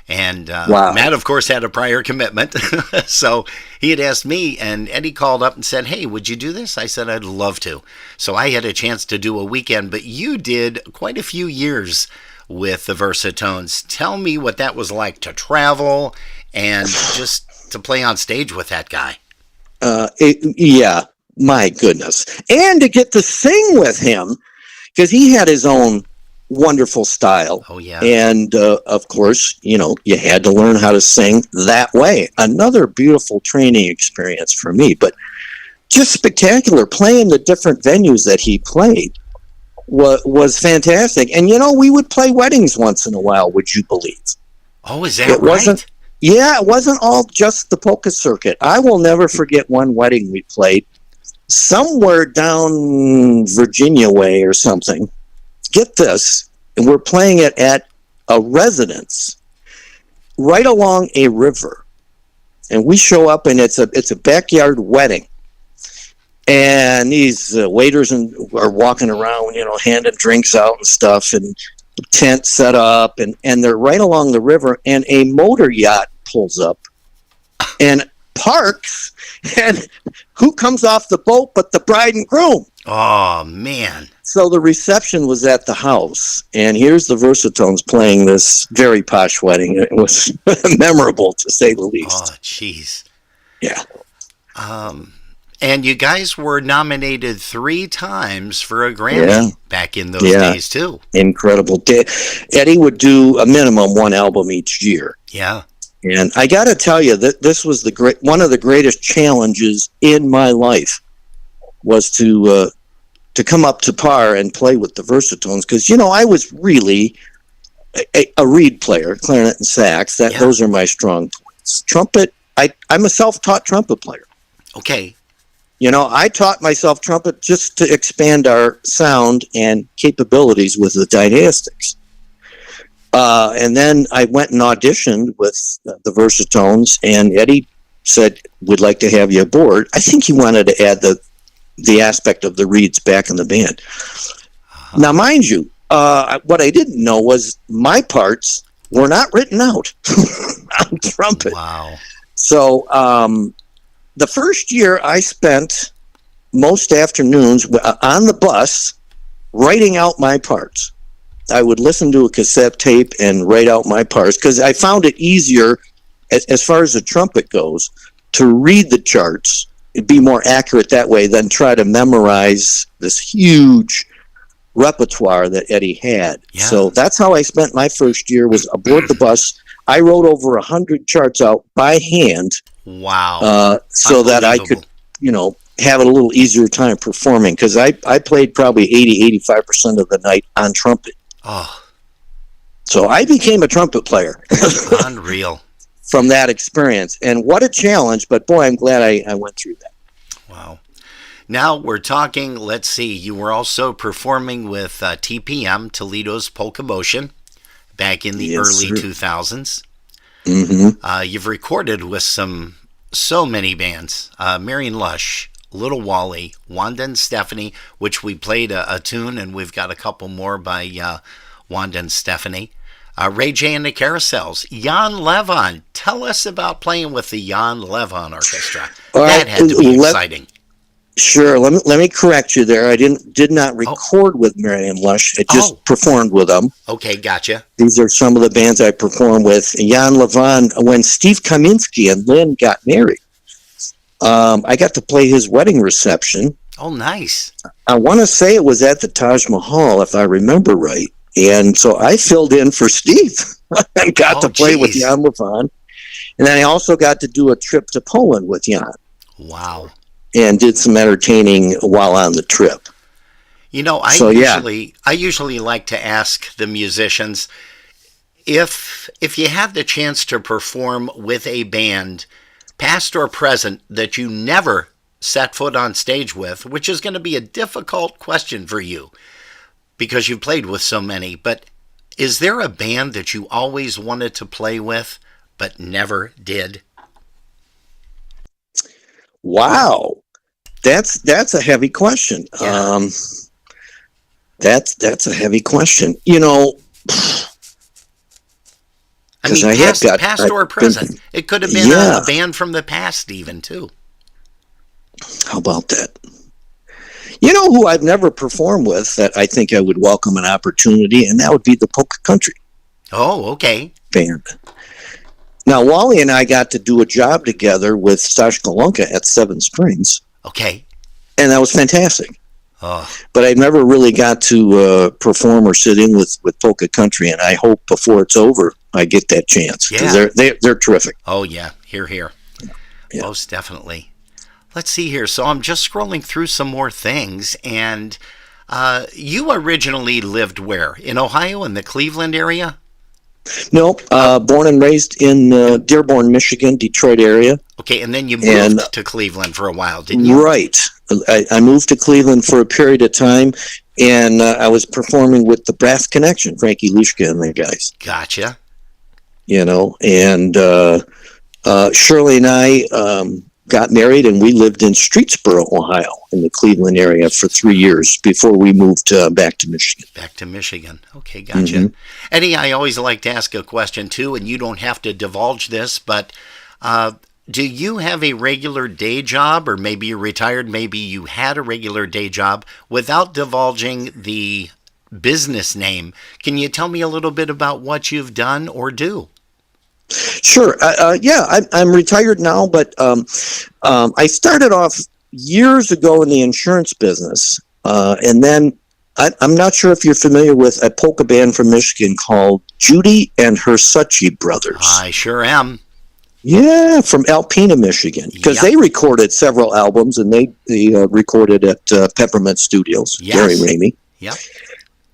And Matt, of course, had a prior commitment. So he had asked me, and Eddie called up and said, hey, would you do this? I said, I'd love to. So I had a chance to do a weekend, but you did quite a few years with the Versatones. Tell me what that was like to travel and just to play on stage with that guy. Yeah, my goodness. And to get to sing with him, because he had his own wonderful style. Oh, yeah. And, of course, you know, you had to learn how to sing that way. Another beautiful training experience for me. But just spectacular. Playing the different venues that he played was fantastic. And we would play weddings once in a while. Would you believe? Oh, is that It right? wasn't. Yeah, it wasn't all just the polka circuit. I will never forget one wedding we played somewhere down Virginia way or something. Get this, and we're playing it at a residence right along a river. And we show up, and it's a backyard wedding. And these waiters are walking around, handing drinks out and stuff, and tent set up, and they're right along the river, and a motor yacht pulls up and parks, and who comes off the boat but the bride and groom? Oh, man. So the reception was at the house, and here's the Versatones playing this very posh wedding. It was memorable, to say the least. Oh, jeez. Yeah. And you guys were nominated 3 times for a Grammy back in those days, too. Incredible. Eddie would do a minimum 1 album each year. Yeah. And I got to tell you that this was one of the greatest challenges in my life was to come up to par and play with the Versatones, because I was really a reed player, clarinet and sax. Those are my strong points. Trumpet, I'm a self-taught trumpet player. Okay. I taught myself trumpet just to expand our sound and capabilities with the Dynastics. And then I went and auditioned with the Versatones, and Eddie said, "We'd like to have you aboard." I think he wanted to add the aspect of the reeds back in the band. Now, mind you, what I didn't know was my parts were not written out on trumpet. Wow. So the first year I spent most afternoons on the bus writing out my parts. I would listen to a cassette tape and write out my parts, because I found it easier, as far as the trumpet goes, to read the charts. It'd be more accurate that way than try to memorize this huge repertoire that Eddie had. Yeah. So that's how I spent my first year, was aboard the bus. I wrote over 100 charts out by hand. Wow. So that I could, have a little easier time performing, because I played probably 85% of the night on trumpet. Oh. So I became a trumpet player. Unreal. From that experience. And what a challenge, but boy, I'm glad I went through that. Wow. Now we're talking, let's see, you were also performing with TPM, Toledo's Polka Motion, back in the early 2000s. Mm-hmm. You've recorded with so many bands, Marion Lush, Little Wally, Wanda and Stephanie, which we played a tune, and we've got a couple more by Wanda and Stephanie. Ray J and the Carousels, Jan Levon. Tell us about playing with the Jan Levon Orchestra. That had to be exciting. Sure. Let me correct you there. I did not record with Marion Lush. I just performed with them. Okay, gotcha. These are some of the bands I performed with. Jan Levon, when Steve Kaminsky and Lynn got married, I got to play his wedding reception. Oh, nice. I want to say it was at the Taj Mahal, if I remember right. And so I filled in for Steve and got to play with Jan Levon. And then I also got to do a trip to Poland with Jan. Wow. And did some entertaining while on the trip. I usually like to ask the musicians if you had the chance to perform with a band, past or present, that you never set foot on stage with, which is going to be a difficult question for you because you've played with so many, but is there a band that you always wanted to play with but never did? Wow. That's a heavy question. Yeah. That's a heavy question. Past or present. It could have been a band from the past even, too. How about that? You know who I've never performed with that I think I would welcome an opportunity, and that would be the Polka Country. Oh, okay. Band. Now, Wally and I got to do a job together with Stash Kolonka at Seven Springs. Okay. And that was fantastic. Oh. But I never really got to perform or sit in with Polka Country, and I hope before it's over I get that chance, because they're terrific. Oh, yeah. Hear, hear. Yeah. Most definitely. let's see here. So I'm just scrolling through some more things, and you originally lived where? In Ohio, in the Cleveland area? Nope. Born and raised in Dearborn, Michigan, Detroit area. Okay, and then you moved to Cleveland for a while, didn't you? Right. I moved to Cleveland for a period of time, and I was performing with the Brass Connection, Frankie Lushka and the guys. Gotcha. And Shirley and I got married, and we lived in Streetsboro, Ohio, in the Cleveland area for 3 years before we moved back to Michigan. Back to Michigan. Okay, gotcha. Eddie, I always like to ask a question too, and you don't have to divulge this, but do you have a regular day job, or maybe you're retired, maybe you had a regular day job, without divulging the business name? Can you tell me a little bit about what you've done or do? Sure. I'm retired now, but I started off years ago in the insurance business, and then I'm not sure if you're familiar with a polka band from Michigan called Judy and her Suchi Brothers. I sure am. Yeah, from Alpena, Michigan, because they recorded several albums, and they recorded at Peppermint Studios. Yes. Gary Ramey. Yep.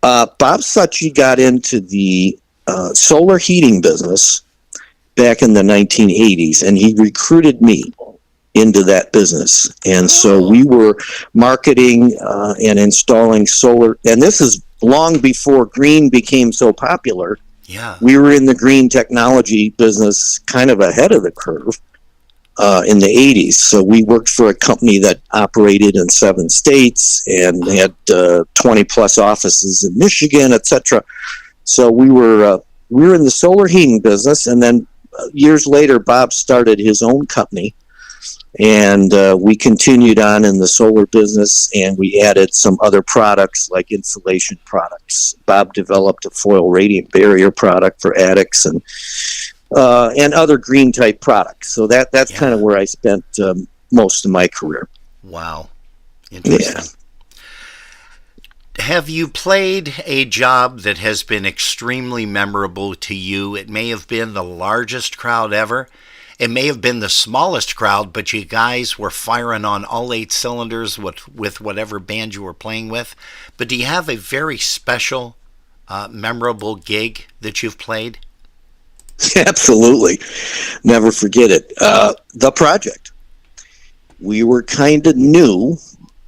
Bob Suchi got into the solar heating business back in the 1980s, and he recruited me into that business. And so we were marketing and installing solar, and this is long before green became so popular. Yeah. We were in the green technology business kind of ahead of the curve in the 80s. So we worked for a company that operated in 7 states and had 20 plus offices in Michigan, etc. So we were in the solar heating business, and then years later, Bob started his own company, and we continued on in the solar business, and we added some other products like insulation products. Bob developed a foil radiant barrier product for attics and other green type products. So that's kind of where I spent most of my career. Wow. Interesting. Have you played a job that has been extremely memorable to you? It may have been the largest crowd ever. It may have been the smallest crowd, but you guys were firing on all 8 cylinders with whatever band you were playing with. But do you have a very special, memorable gig that you've played? Absolutely. Never forget it. The Project. We were kind of new.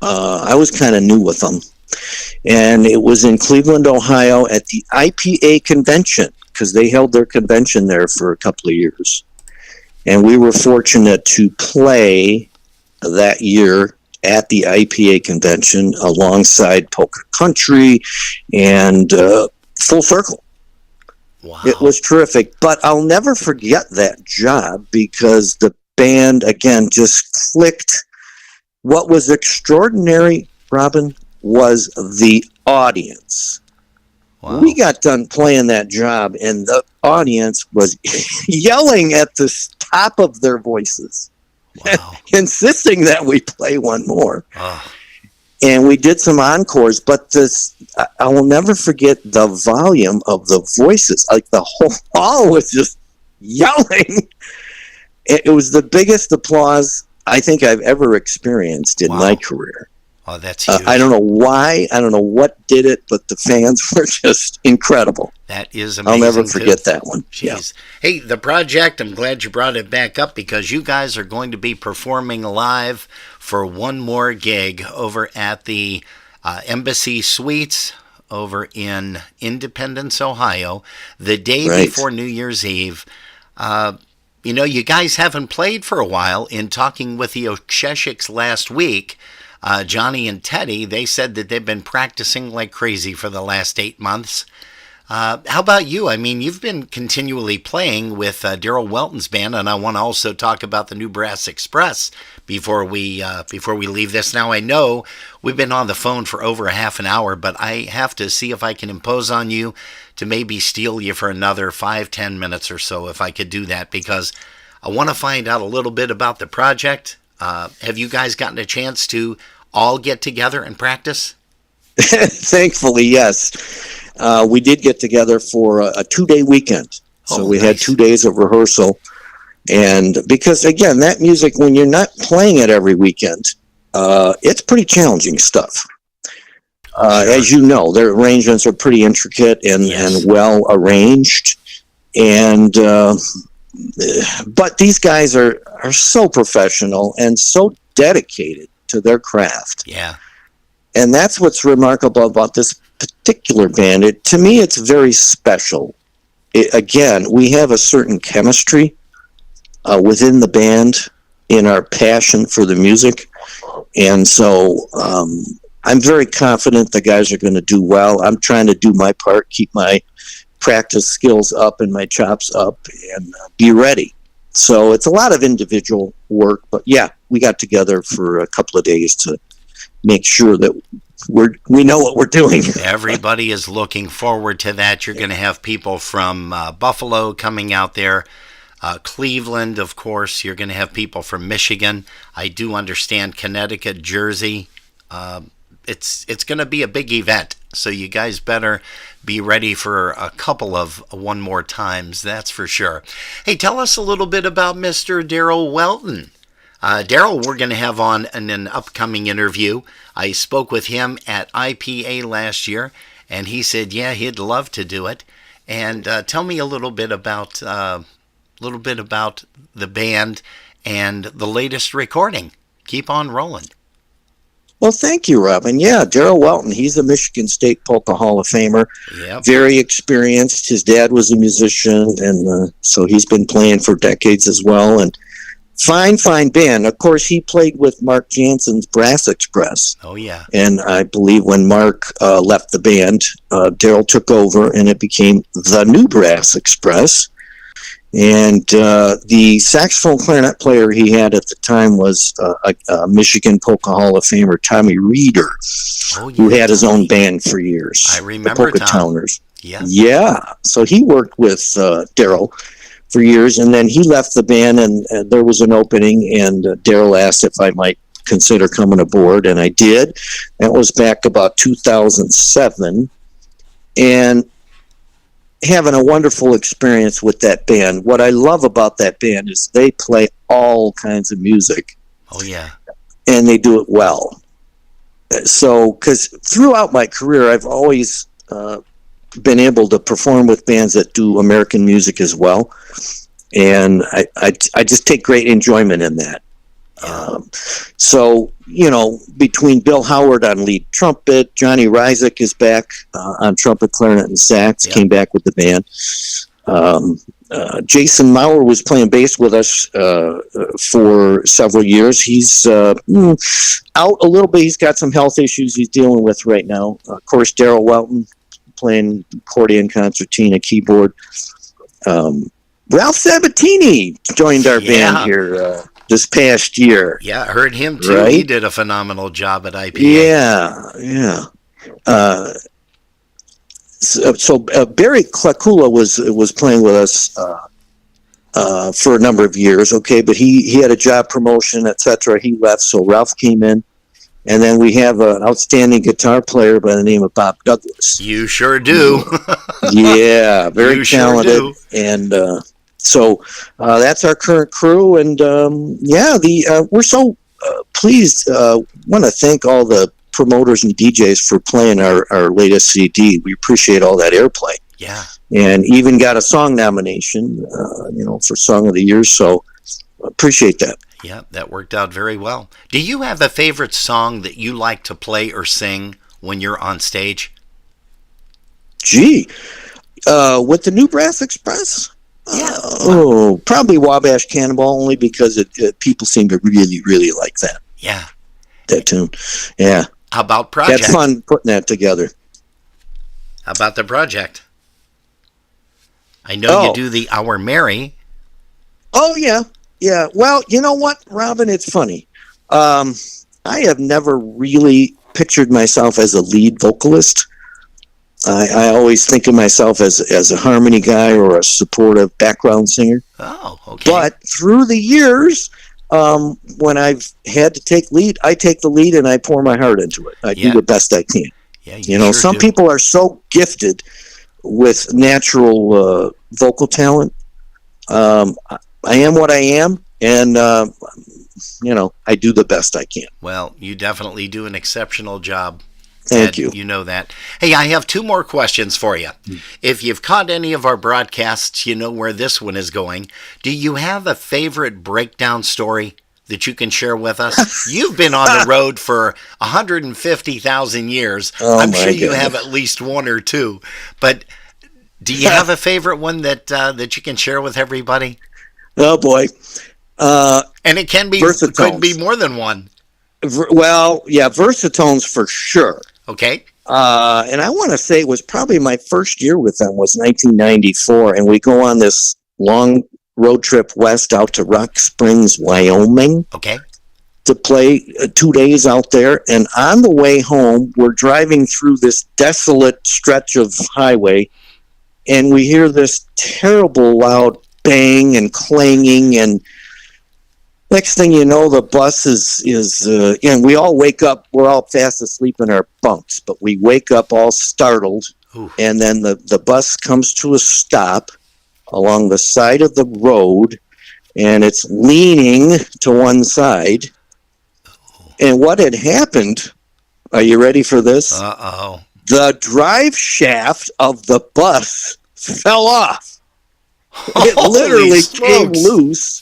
I was kind of new with them. And it was in Cleveland, Ohio at the IPA convention, because they held their convention there for a couple of years. And we were fortunate to play that year at the IPA convention alongside Polka Country and Full Circle. Wow. It was terrific. But I'll never forget that job because the band, again, just clicked. What was extraordinary, Robin, was the audience. Wow. We got done playing that job, and the audience was yelling at the top of their voices, insisting that we play one more. Oh. And we did some encores, but I will never forget the volume of the voices. Like the whole hall was just yelling. It was the biggest applause I think I've ever experienced in my career. Oh, that's huge. I don't know why. I don't know what did it, but the fans were just incredible. That is amazing. I'll never forget that one. Jeez. Yeah. Hey, the project, I'm glad you brought it back up because you guys are going to be performing live for one more gig over at the Embassy Suites over in Independence, Ohio, the day before New Year's Eve. You guys haven't played for a while. In talking with the Okshechiks last week, Johnny and Teddy, they said that they've been practicing like crazy for the last 8 months. How about you? I mean, you've been continually playing with Daryl Welton's band, and I want to also talk about the new Brass Express before we leave this. Now, I know we've been on the phone for over a half an hour, but I have to see if I can impose on you to maybe steal you for another 5-10 minutes or so, if I could do that, because I want to find out a little bit about the project. Have you guys gotten a chance to all get together and practice? Thankfully, yes. We did get together for a 2-day weekend. So we had 2 days of rehearsal. And because, again, that music, when you're not playing it every weekend, it's pretty challenging stuff. As you know, their arrangements are pretty intricate and well arranged. And but these guys are so professional and so dedicated to their craft. Yeah. And that's what's remarkable about this particular band. To me, it's very special. Again, we have a certain chemistry within the band in our passion for the music. And so I'm very confident the guys are going to do well. I'm trying to do my part, keep my practice skills up and my chops up, and be ready. So it's a lot of individual work, but yeah, we got together for a couple of days to make sure that we know what we're doing. Everybody is looking forward to that. You're going to have people from Buffalo coming out there. Cleveland, of course. You're going to have people from Michigan. I do understand Connecticut, Jersey. It's going to be a big event, so you guys better be ready for a couple of one more times, that's for sure. Hey, tell us a little bit about Mr. Daryl Welton. Daryl, we're going to have on in an upcoming interview. I spoke with him at IPA last year, and he said, yeah, he'd love to do it. And tell me a little bit about the band and the latest recording. Keep on rolling. Well, thank you, Robin. Yeah, Daryl Welton, he's a Michigan State Polka Hall of Famer. Yep. Very experienced. His dad was a musician, and so he's been playing for decades as well. And fine band. Of course, he played with Mark Jansen's Brass Express. Oh, yeah. And I believe when Mark left the band, Daryl took over, and it became the new Brass Express. And the saxophone clarinet player he had at the time was a Michigan Polka Hall of Famer, Tommy Reeder, who had his own band for years. I remember the Polka Towners. Yeah. Yeah. So he worked with Daryl for years, and then he left the band, and there was an opening, and Daryl asked if I might consider coming aboard, and I did. That was back about 2007. And having a wonderful experience with that band. What I love about that band is they play all kinds of music. Oh, yeah. And they do it well. So, because throughout my career, I've always been able to perform with bands that do American music as well. And I just take great enjoyment in that. So, between Bill Howard on lead trumpet, Johnny Ryzik is back on trumpet, clarinet, and sax, came back with the band. Jason Maurer was playing bass with us for several years. He's out a little bit. He's got some health issues he's dealing with right now. Of course, Daryl Welton playing accordion, concertina, keyboard. Ralph Sabatini joined our band here this past year. Yeah, I heard him too. Right? He did a phenomenal job at IPA. Yeah. So Barry Klakula was playing with us for a number of years. Okay, but he had a job promotion, etc. He left, so Ralph came in, and then we have an outstanding guitar player by the name of Bob Douglas. You sure do. Yeah, very You talented, sure do. and so that's our current crew, and we're so pleased. Want to thank all the promoters and DJs for playing our latest CD. We appreciate all that airplay. Yeah, and even got a song nomination, for Song of the Year. So appreciate that. Yeah, that worked out very well. Do you have a favorite song that you like to play or sing when you're on stage? Gee, with the new Brass Express. Yeah. Probably Wabash Cannonball, only because people seem to really, really like that. Yeah. That tune. Yeah. How about Project? Had fun putting that together. How about the Project? I know you do the Our Mary. Oh, yeah. Yeah. Well, you know what, Robin? It's funny. I have never really pictured myself as a lead vocalist. I always think of myself as a harmony guy or a supportive background singer. Oh, okay. But through the years, when I've had to take lead, I take the lead and I pour my heart into it. I do the best I can. Yeah, some people are so gifted with natural vocal talent. I am what I am, and I do the best I can. Well, you definitely do an exceptional job. Thank Ed, you. You know that. Hey, I have two more questions for you. If you've caught any of our broadcasts, you know where this one is going. Do you have a favorite breakdown story that you can share with us? You've been on the road for 150,000 years. Oh, I'm my sure you goodness. have at least one or two. But do you have a favorite one that you can share with everybody? Oh boy. And it can be Versatones. could be more than one. Versatones for sure. Okay. And I want to say it was probably my first year with them was 1994, and we go on this long road trip west out to Rock Springs, Wyoming, Okay. to play 2 days out there. And on the way home, we're driving through this desolate stretch of highway, and we hear this terrible loud bang and clanging, and next thing you know, the bus is and we all wake up. We're all fast asleep in our bunks, but we wake up all startled. Ooh. And then the bus comes to a stop along the side of the road, and it's leaning to one side. And what had happened, are you ready for this? Uh-oh. The drive shaft of the bus fell off. It literally came smokes. loose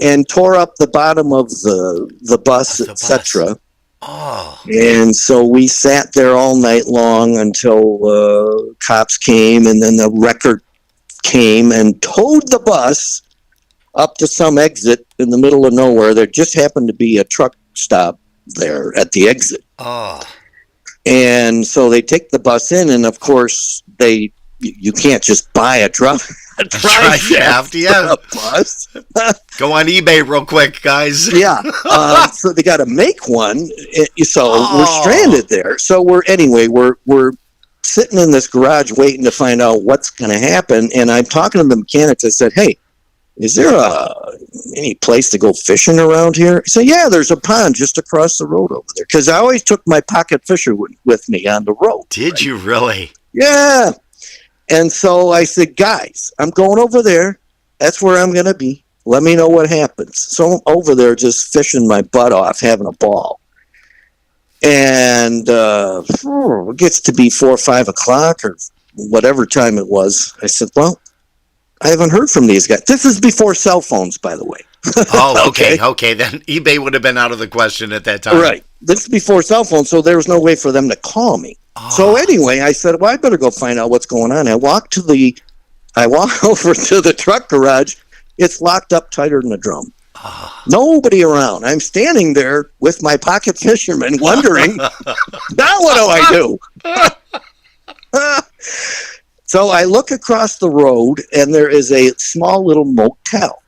and tore up the bottom of the bus, Of the etc. Oh. And so we sat there all night long until cops came, and then the wrecker came and towed the bus up to some exit in the middle of nowhere. There just happened to be a truck stop there at the exit. Oh. And so they take the bus in, and of course you can't just buy a drive shaft yeah. for a bus. Go on eBay real quick, guys. Yeah. So they got to make one. So Oh. we're stranded there. So we're sitting in this garage waiting to find out what's going to happen. And I'm talking to the mechanics. I said, "Hey, is there any place to go fishing around here?" He said, "Yeah, there's a pond just across the road over there." Because I always took my pocket fisher with me on the road. Did you really? Yeah. And so I said, "Guys, I'm going over there. That's where I'm going to be. Let me know what happens." So I'm over there just fishing my butt off, having a ball. And it gets to be 4 or 5 o'clock or whatever time it was. I said, "Well, I haven't heard from these guys." This is before cell phones, by the way. Oh, okay. Then eBay would have been out of the question at that time. Right. This is before cell phones, so there was no way for them to call me. Oh. So anyway, I said, "Well, I better go find out what's going on." I walk over to the truck garage. It's locked up tighter than a drum. Nobody around. I'm standing there with my pocket fisherman wondering, now what do I do? So I look across the road, and there is a small little motel.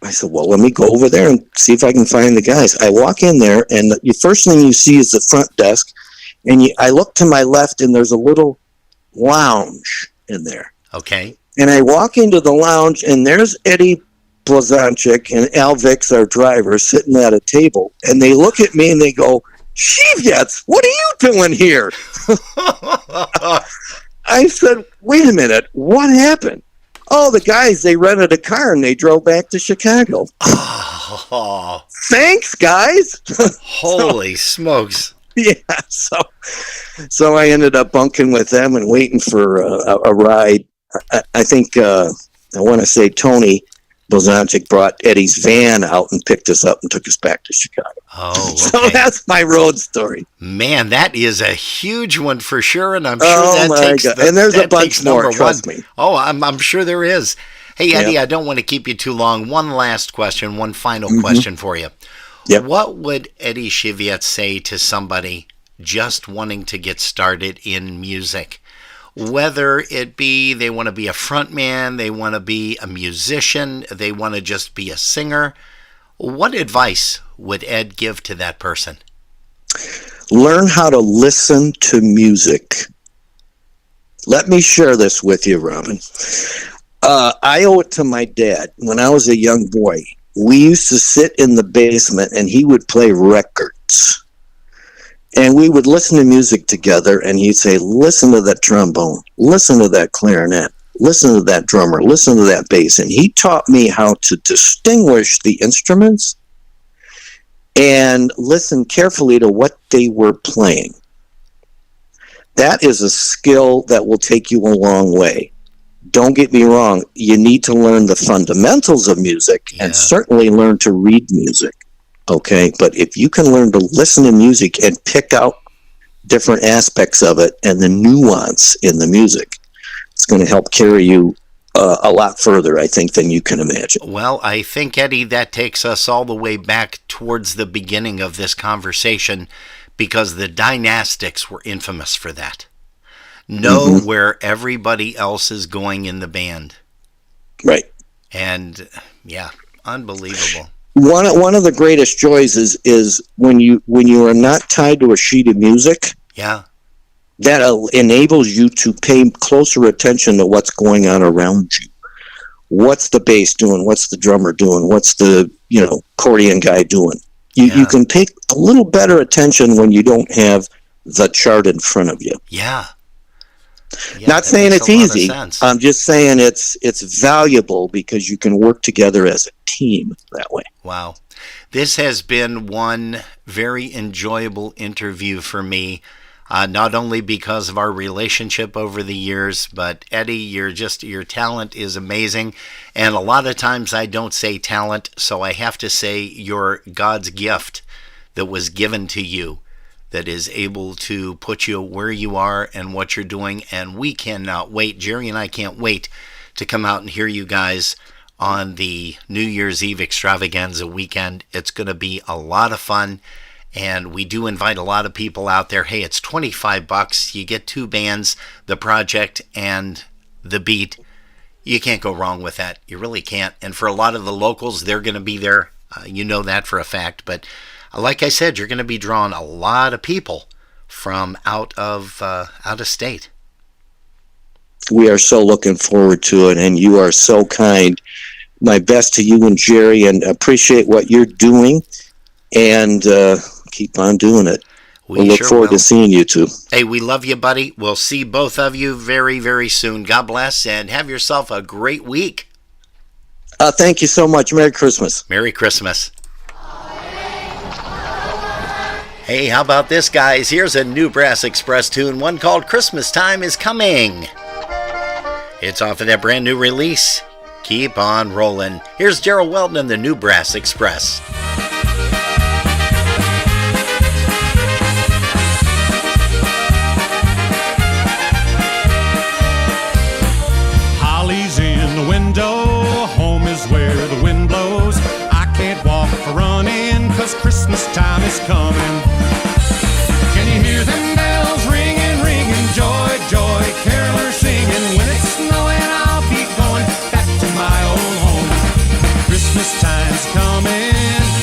I said, "Well, let me go over there and see if I can find the guys." I walk in there, and the first thing you see is the front desk. And I look to my left, and there's a little lounge in there. Okay. And I walk into the lounge, and there's Eddie Blazonczyk and Al Vicks, our driver, sitting at a table. And they look at me, and they go, "Siwiec, what are you doing here?" I said, "Wait a minute, what happened?" "Oh, the guys, they rented a car, and they drove back to Chicago." Oh, Thanks, guys. holy smokes. Yeah, so I ended up bunking with them and waiting for a ride. I think I want to say Tony Blazonczyk brought Eddie's van out and picked us up and took us back to Chicago. Oh, okay. So that's my road story. Man, that is a huge one for sure, and I'm sure Oh, that my takes God. the, And there's a that bunch takes more, number trust one. me. Oh, I'm sure there is. Hey, Eddie, Yep. I don't want to keep you too long. One last question, one final question for you. Yep. What would Eddie Siwiec say to somebody just wanting to get started in music? Whether it be they want to be a front man, they want to be a musician, they want to just be a singer. What advice would Ed give to that person? Learn how to listen to music. Let me share this with you, Robin. I owe it to my dad. When I was a young boy, we used to sit in the basement, and he would play records. And we would listen to music together, and he'd say, "Listen to that trombone. Listen to that clarinet. listen to that drummer, listen to that bass. And he taught me how to distinguish the instruments and listen carefully to what they were playing. That is a skill that will take you a long way. Don't get me wrong, you need to learn the fundamentals of music and certainly learn to read music, okay? But if you can learn to listen to music and pick out different aspects of it and the nuance in the music, it's going to help carry you a lot further, I think, than you can imagine. Well, I think, Eddie, that takes us all the way back towards the beginning of this conversation, because the Dynastics were infamous for that. Know where everybody else is going in the band. Right. And, yeah, unbelievable. One of the greatest joys is when you are not tied to a sheet of music. Yeah. That enables you to pay closer attention to what's going on around you. What's the bass doing? What's the drummer doing? What's the accordion guy doing? You can pay a little better attention when you don't have the chart in front of you. Yeah. Not saying it's easy. I'm just saying it's valuable because you can work together as a team that way. Wow. This has been one very enjoyable interview for me. Not only because of our relationship over the years, but Eddie, your talent is amazing. And a lot of times I don't say talent, so I have to say you're God's gift that was given to you, that is able to put you where you are and what you're doing. And we cannot wait. Jerry and I can't wait to come out and hear you guys on the New Year's Eve extravaganza weekend. It's going to be a lot of fun. And we do invite a lot of people out there. Hey, it's $25. You get two bands, The Project and The Beat. You can't go wrong with that. You really can't. And for a lot of the locals, they're going to be there. You know that for a fact. But like I said, you're going to be drawing a lot of people from out of state. We are so looking forward to it, and you are so kind. My best to you and Jerry, and appreciate what you're doing. And keep on doing it. We'll look forward to seeing you two. Hey, we love you, buddy. We'll see both of you very, very soon. God bless, and have yourself a great week. Thank you so much. Merry Christmas. Merry Christmas. Hey, how about this, guys? Here's a new Brass Express tune, one called Christmas Time is Coming. It's off of that brand new release. Keep on rolling. Here's Gerald Weldon and the new Brass Express. Home is where the wind blows. I can't walk for running, 'cause Christmas time is coming. Can you hear them bells ringing, ringing? Joy, joy, carolers singing. When it's snowing, I'll be going back to my old home. Christmas time's coming.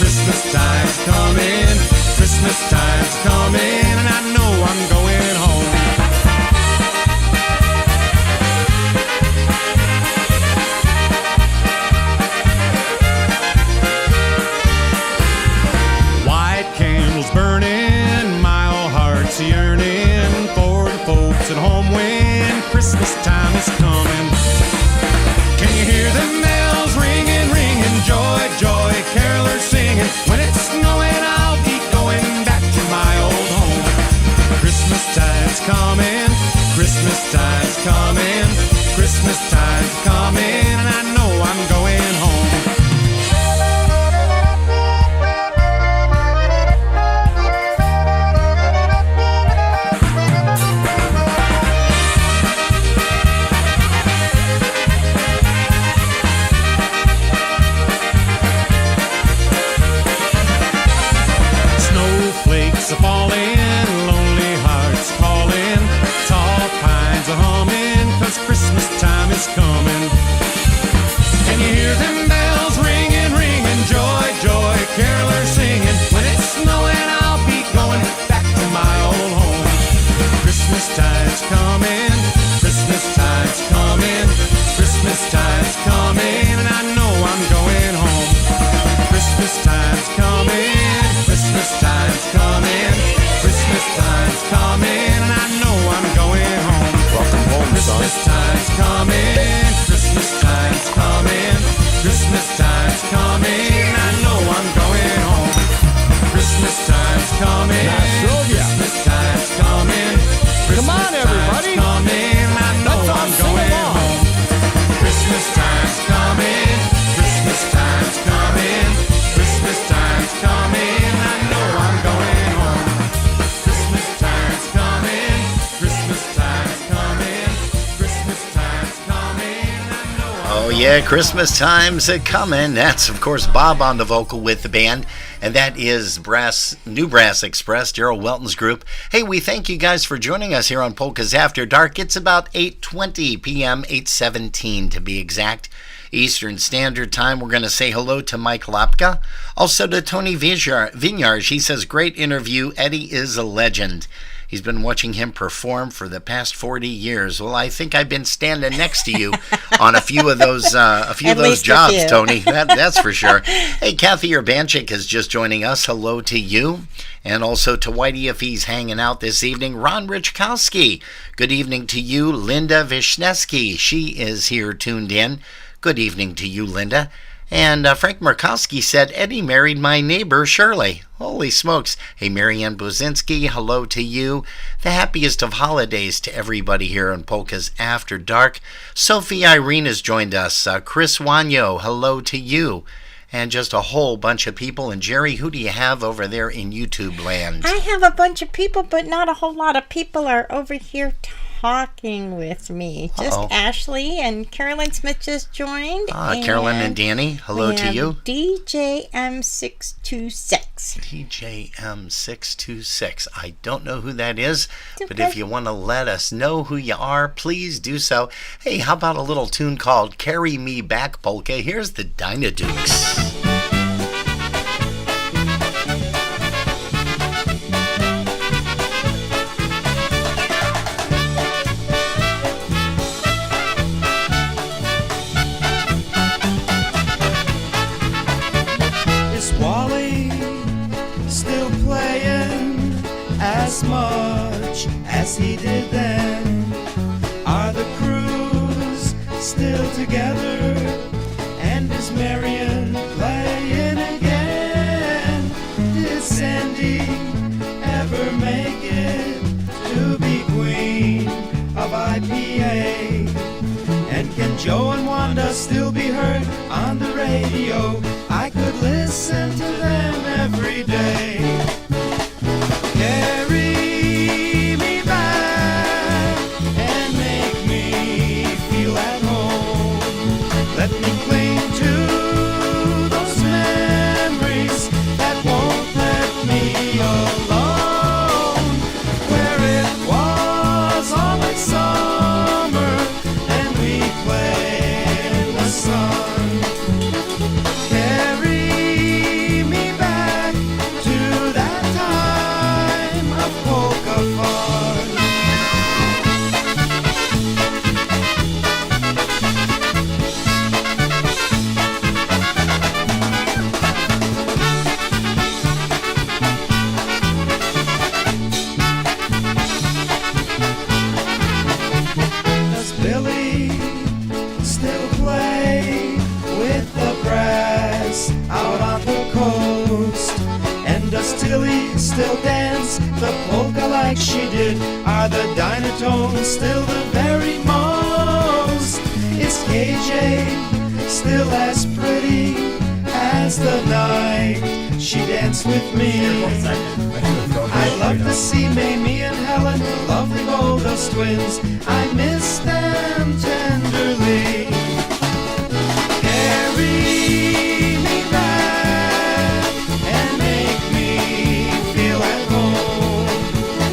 Christmas time's coming, I know I'm going home. Christmas time's coming, Christmas time's coming. Come on, everybody. Christmas time's coming, I know Let's all I'm sing going along. home. Christmas time's coming, Christmas time's coming. Christmas time's coming, I know I'm going home. Christmas time's coming, Christmas time's coming. Christmas time's coming, I know I'm Oh, yeah, Christmas time's a coming. That's, of course, Bob on the vocal with the band. And that is New Brass Express, Daryl Welton's group. Hey, we thank you guys for joining us here on Polkas After Dark. It's about 8:20 p.m., 8:17 to be exact, Eastern Standard Time. We're going to say hello to Mike Lapka. Also to Tony Vinyard. He says, great interview. Eddie is a legend. He's been watching him perform for the past 40 years. Well, I think I've been standing next to you on a few of those At least a jobs, few. Tony. That's for sure. Hey, Kathy Urbanchik is just joining us. Hello to you. And also to Whitey, if he's hanging out this evening. Ron Richkowski, good evening to you. Linda Vishneski, she is here tuned in. Good evening to you, Linda. And Frank Murkowski said, Eddie married my neighbor, Shirley. Holy smokes. Hey, Marianne Buzinski, hello to you. The happiest of holidays to everybody here on Polkas After Dark. Sophie Irene has joined us. Chris Wanyo, hello to you. And just a whole bunch of people. And Jerry, who do you have over there in YouTube land? I have a bunch of people, but not a whole lot of people are over here talking with me. Just Uh-oh. Ashley and Carolyn Smith just joined. Carolyn and Danny, hello we to have you. DJM626. TJM626. I don't know who that is, It's but okay. if you want to let us know who you are, please do so. Hey, how about a little tune called Carry Me Back Polka? Here's the Dynadukes. Is Wally still playing as much as he did then? Are the crews still together? And is Marion playing again? Did Sandy ever make it to be queen of IPA? And can Joe and Wanda still be heard on the radio? I could listen to them every day. Carry me back and make me feel at home. Let me cling to those memories that won't let me alone. Where it was always summer and we played in the sun. Carry me back to that time of polka fun. Does Billy still play with the brass out on the coast? And does Tilly still dance the polka like she did? Are the Dynatones still the very most? Is KJ still as pretty as the night she danced with me? I'd love to see Mamie and Helen, the lovely Goldust twins. I miss them tenderly. Carry me back and make me feel at home.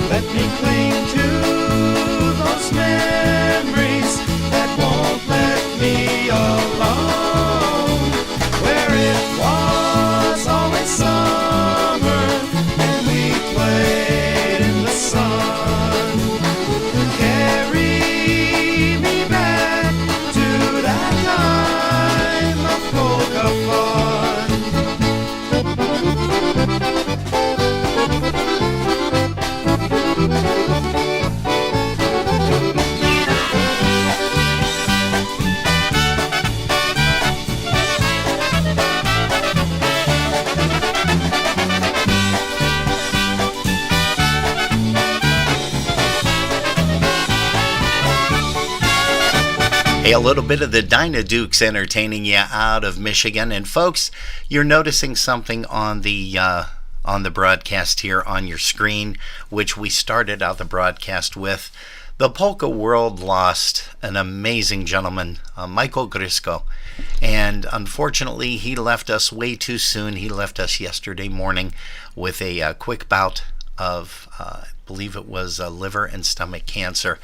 Let me cling to those memories that won't let me alone. Where it was always summer and we played in the sun. Carry me back Hey, a little bit of the Dyna Dukes entertaining you out of Michigan. And folks, you're noticing something on the broadcast here on your screen, which we started out the broadcast with. The polka world lost an amazing gentleman, Michael Grisko. And unfortunately, he left us way too soon. He left us yesterday morning with a quick bout of, I believe it was liver and stomach cancer.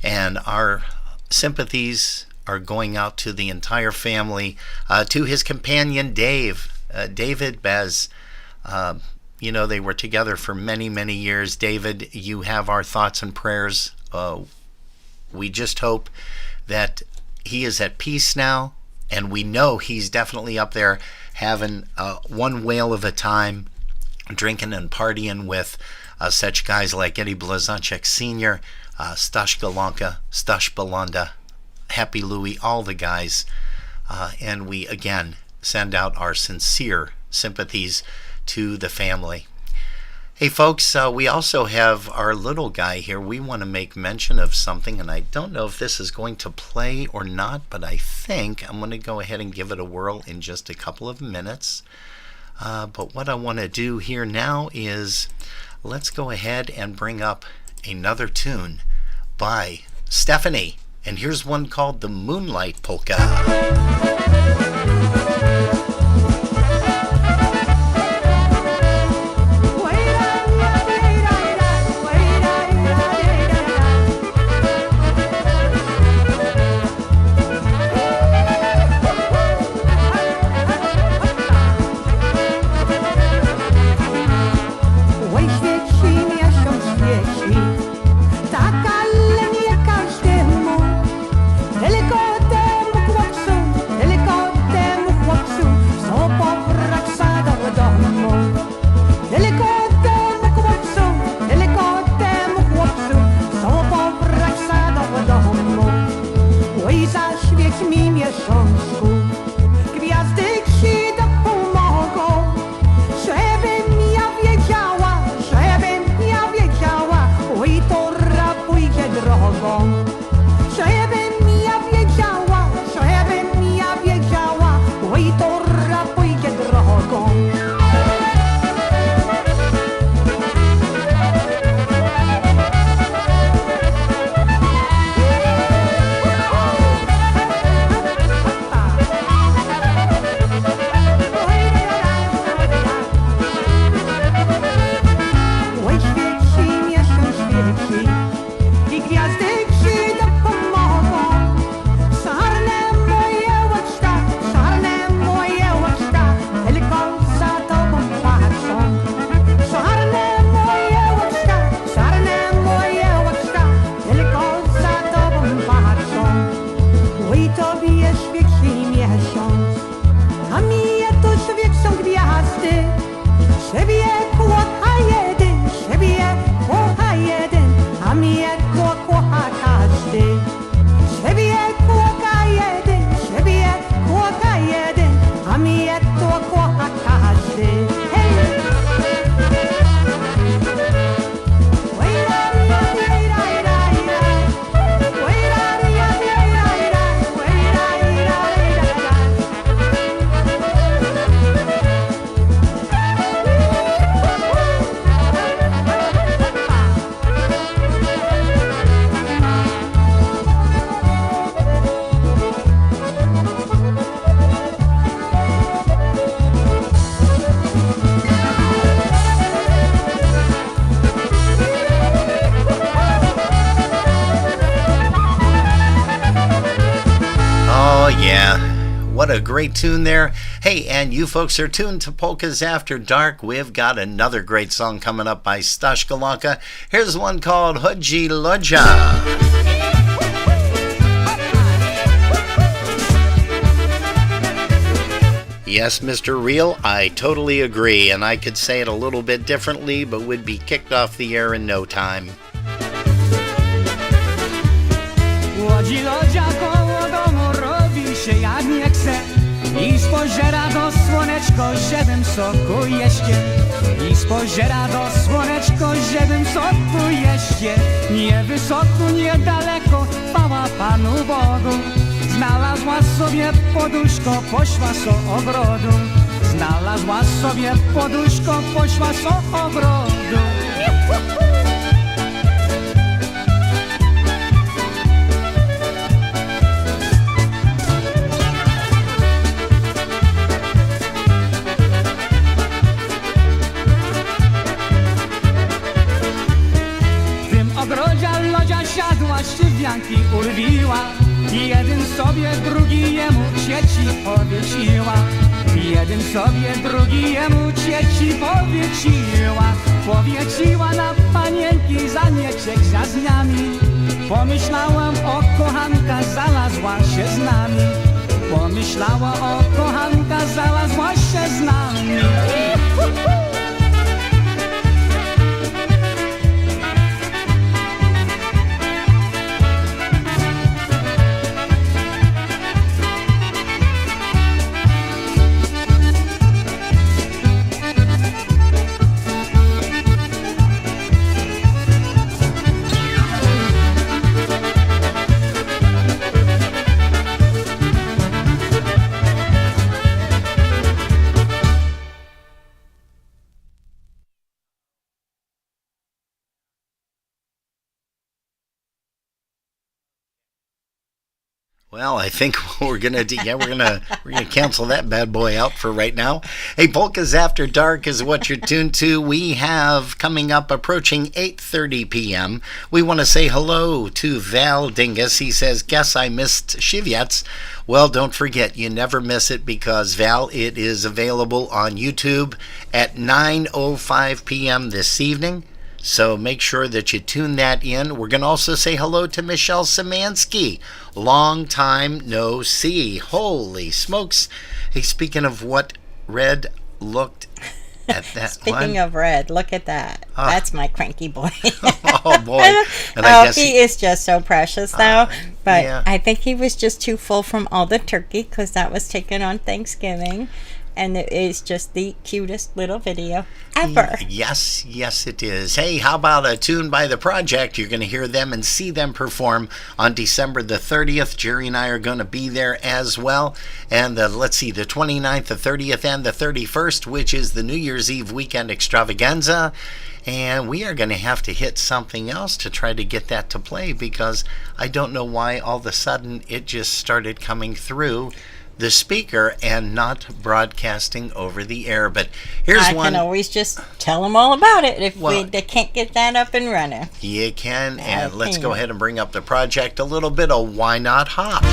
And our sympathies are going out to the entire family, to his companion Dave, David Bez. They were together for many, many years. David, you have our thoughts and prayers. We just hope that he is at peace now, and we know he's definitely up there having one whale of a time, drinking and partying with such guys like Eddie Blazonczyk Sr., Stash Galanka, Stash Belanda, Happy Louie, all the guys. And we, again, send out our sincere sympathies to the family. Hey, folks, we also have our little guy here. We want to make mention of something, and I don't know if this is going to play or not, but I think I'm going to go ahead and give it a whirl in just a couple of minutes. But what I want to do here now is let's go ahead and bring up another tune by Stephanie. And here's one called the Moonlight Polka. What a great tune there. Hey, and you folks are tuned to Polkas After Dark. We've got another great song coming up by Stash Galanka. Here's one called Hodzi Lodzia. Yes, Mr. Real, I totally agree, and I could say it a little bit differently, but would be kicked off the air in no time. Łodzi lodzia koło domu robi się jak nie chce i spoziera do słoneczko, żebym soku jeszcze. I spoziera do słoneczko, żebym soku jeszcze. Nie wysoko, nie daleko, chwała Panu Bogu. Znalazła sobie poduszko, poszła so ogrodu. Znalazła sobie poduszko, poszła so ogrodu. W tym ogrodzie lodzia siadła, szczywianki urwiła. Jeden sobie, drugi jemu cieci powieciła. Jeden sobie, drugi jemu cieci powieciła. Powieciła na panienki za nieciek za dniami. Pomyślałam o kochanka, znalazła się z nami. Pomyślała o kochanka, znalazła się z nami. Well, I think we're gonna cancel that bad boy out for right now. Hey, Polkas After Dark is what you're tuned to. We have coming up approaching 8:30 p.m. We want to say hello to Val Dingus. He says, "Guess I missed Siwiec." Well, don't forget, you never miss it because Val, it is available on YouTube at 9:05 p.m. this evening. So make sure that you tune that in. We're going to also say hello to Michelle Szymanski. Long time no see. Holy smokes. Hey, speaking of what Red looked at that Speaking of Red, look at that. That's my cranky boy. Oh, boy. And I guess he is just so precious, though. But yeah. I think he was just too full from all the turkey because that was taken on Thanksgiving. And it is just the cutest little video ever. Yes, it is. Hey, how about a tune by The Project? You're going to hear them and see them perform on December the 30th. Jerry and I are going to be there as well. And let's see, the 29th, the 30th, and the 31st, which is the New Year's Eve weekend extravaganza. And we are going to have to hit something else to try to get that to play because I don't know why all of a sudden it just started coming through the speaker and not broadcasting over the air. But here's one. I can always just tell them all about it if they can't get that up and running. You can, and let's go ahead and bring up The Project, a little bit of Why Not Hop.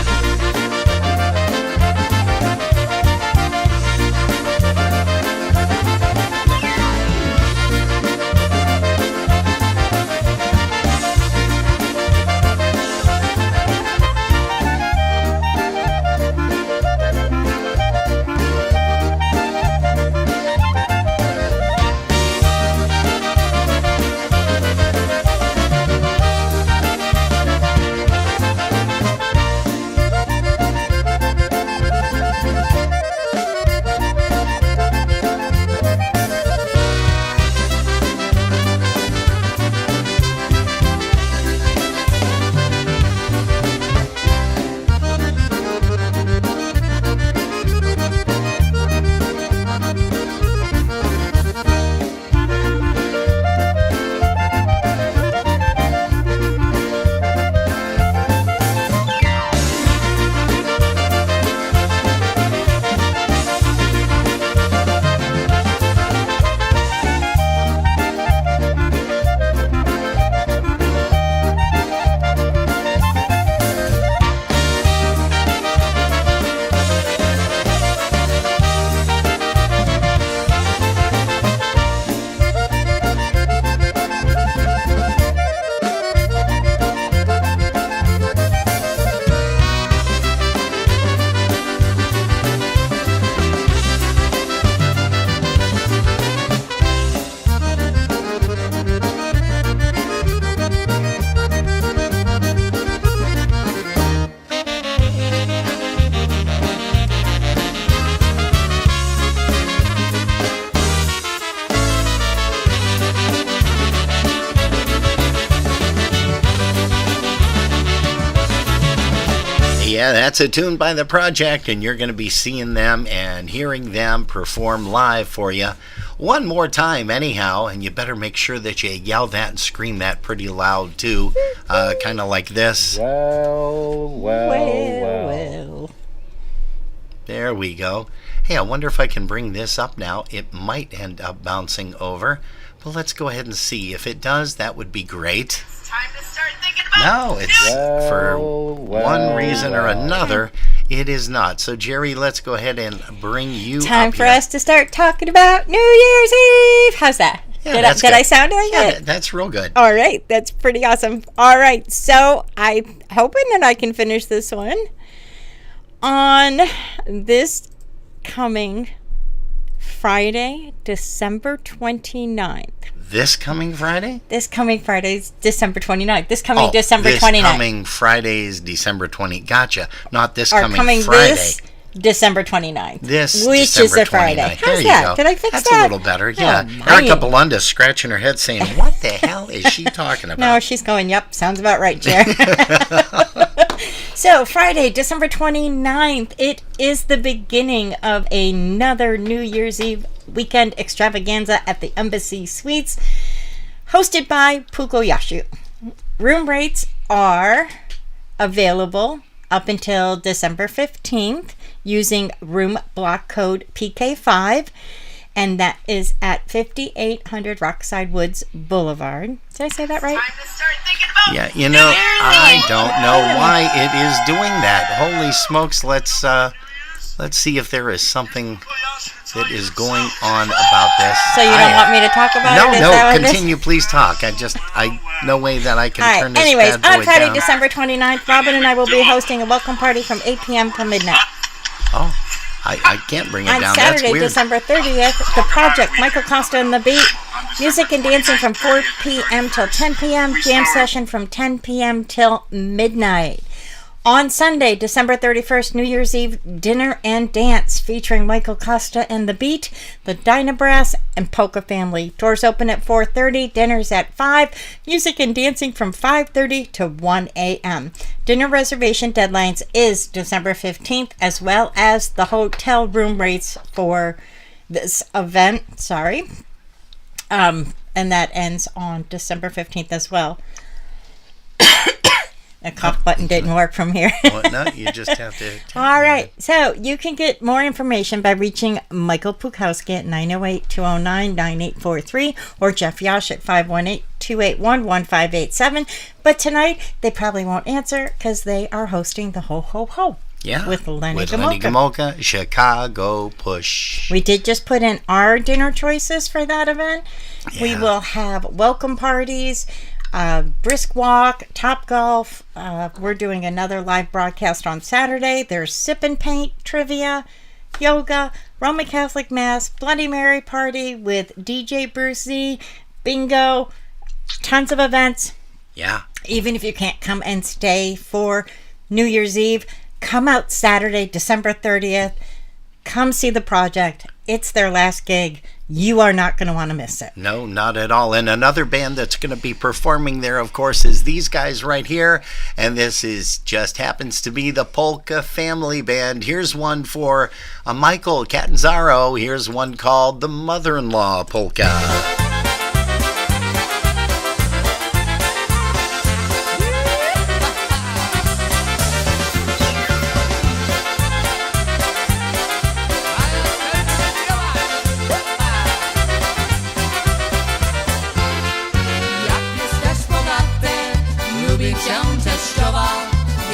Yeah, that's a tune by The Project, and you're going to be seeing them and hearing them perform live for you one more time anyhow, and you better make sure that you yell that and scream that pretty loud too, kind of like this. Well. There we go. Hey, I wonder if I can bring this up now. It might end up bouncing over, but let's go ahead and see. If it does, that would be great. It's time to start thinking about No, it's for one reason or another, it is not. So, Jerry, let's go ahead and bring you Time up for here. us to start talking about New Year's Eve. How's that? Yeah, did that's I good. sound like Yeah, it? that's real good. All right, that's pretty awesome. All right, so I'm hoping that I can finish this one on this coming Friday, December 29th. This coming Friday? This coming Friday is December 29th. This coming December this 29th. coming Friday is December 20. Gotcha. Not this Or coming Friday. this December 29th. This which December is a Friday. 29th. There How's you that? go. Did I fix That's that? a little better. Yeah. Oh, Erica man. Belunda's scratching her head saying, what the hell is she talking about? No, she's going, yep, sounds about right, Jer. So, Friday, December 29th, it is the beginning of another New Year's Eve weekend extravaganza at the Embassy Suites, hosted by Pukoyashu. Room rates are available up until December 15th using room block code PK5, and that is at 5800 Rockside Woods Boulevard. Did I say that right? time to start thinking about Yeah, you know, I don't know why it is doing that. Holy smokes, let's see if there is something that is going on about this. So you don't want me to talk about No, it? Is that what it is? continue, please talk. No way that I can All turn right. this Anyways, bad boy on Friday, down. December 29th, Robin and I will be hosting a welcome party from 8 p.m. till midnight. Oh, I can't bring it On down. Saturday, That's weird. December 30th, The Project, Michael Costa and the Beat, music and dancing from 4 p.m. till 10 p.m., jam session from 10 p.m. till midnight. On Sunday, December 31st, New Year's Eve, dinner and dance featuring Michael Costa and the Beat, the Dynabrass, and Polka Family. Doors open at 4:30, dinners at 5, music and dancing from 5:30 to 1 a.m. Dinner reservation deadlines is December 15th, as well as the hotel room rates for this event. And that ends on December 15th as well. A cough button didn't work from here. Well, no, you just have to. All right. So you can get more information by reaching Michael Pukowski at 908-209-9843 or Jeff Yash at 518-281-1587. But tonight, they probably won't answer because they are hosting the Ho Ho Ho. Yeah. With Lenny With Gomulka. Lenny Gomulka, Chicago Push. We did just put in our dinner choices for that event. We Yeah. will have welcome parties, brisk walk, top golf. We're doing another live broadcast on Saturday. There's sip and paint, trivia, yoga, Roman Catholic Mass, Bloody Mary party with DJ Bruce Z, bingo, tons of events. Yeah. Even if you can't come and stay for New Year's Eve, come out Saturday, December 30th. Come see the project. It's their last gig. You are not going to want to miss it. No, not at all. And another band that's going to be performing there, of course, is these guys right here. And this is just happens to be the Polka Family Band. Here's one for Michael Catanzaro. Here's one called the Mother-in-Law Polka.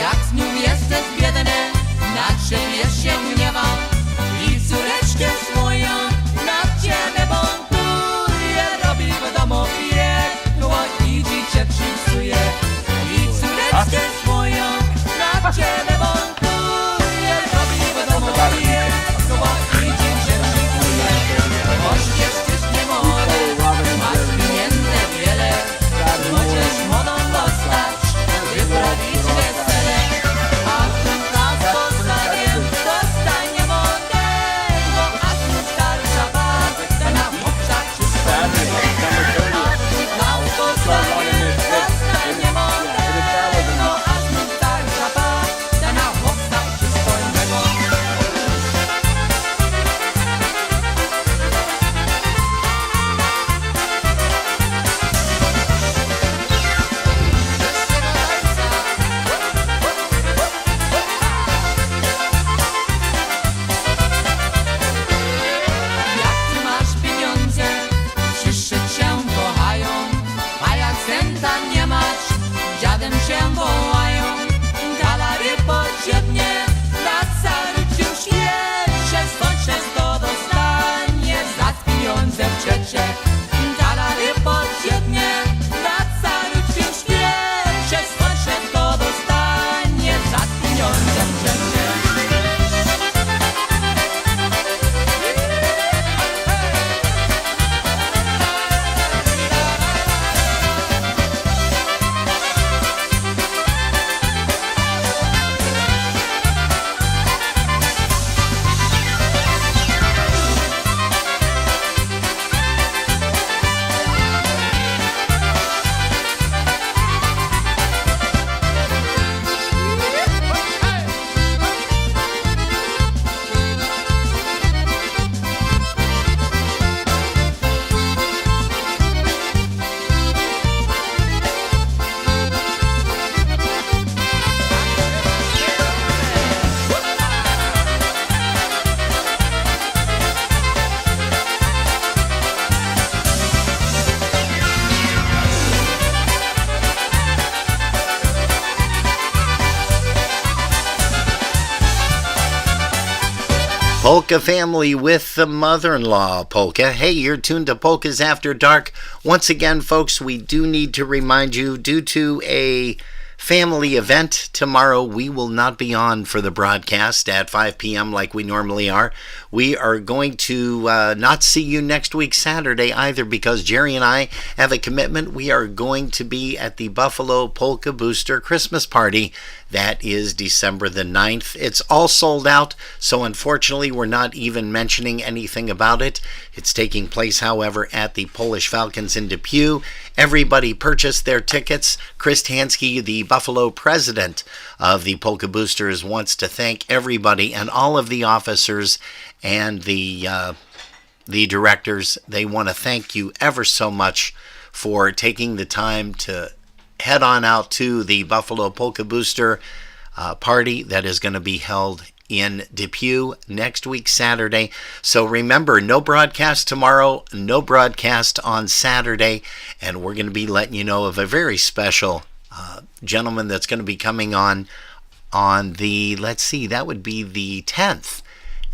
Jak z nią jesteś biedny, na ciebie się gniewa i córeczkę swoją na ciebie buntuje. Polka family with the mother-in-law polka. Hey, you're tuned to Polkas After Dark. Once again, folks, we do need to remind you, due to a family event tomorrow, we will not be on for the broadcast at 5 p.m. like we normally are. We are going to not see you next week Saturday either, because Jerry and I have a commitment. We are going to be at the Buffalo Polka Booster Christmas Party. That is December the 9th. It's all sold out, so unfortunately we're not even mentioning anything about it. It's taking place, however, at the Polish Falcons in Depew. Everybody purchased their tickets. Chris Tansky, the Buffalo president of the Polka Boosters, wants to thank everybody and all of the officers and the directors. They want to thank you ever so much for taking the time to head on out to the Buffalo Polka Booster party that is going to be held in Depew next week Saturday. So remember, no broadcast tomorrow, no broadcast on Saturday, and we're going to be letting you know of a very special gentleman that's going to be coming on the, let's see, that would be the 10th.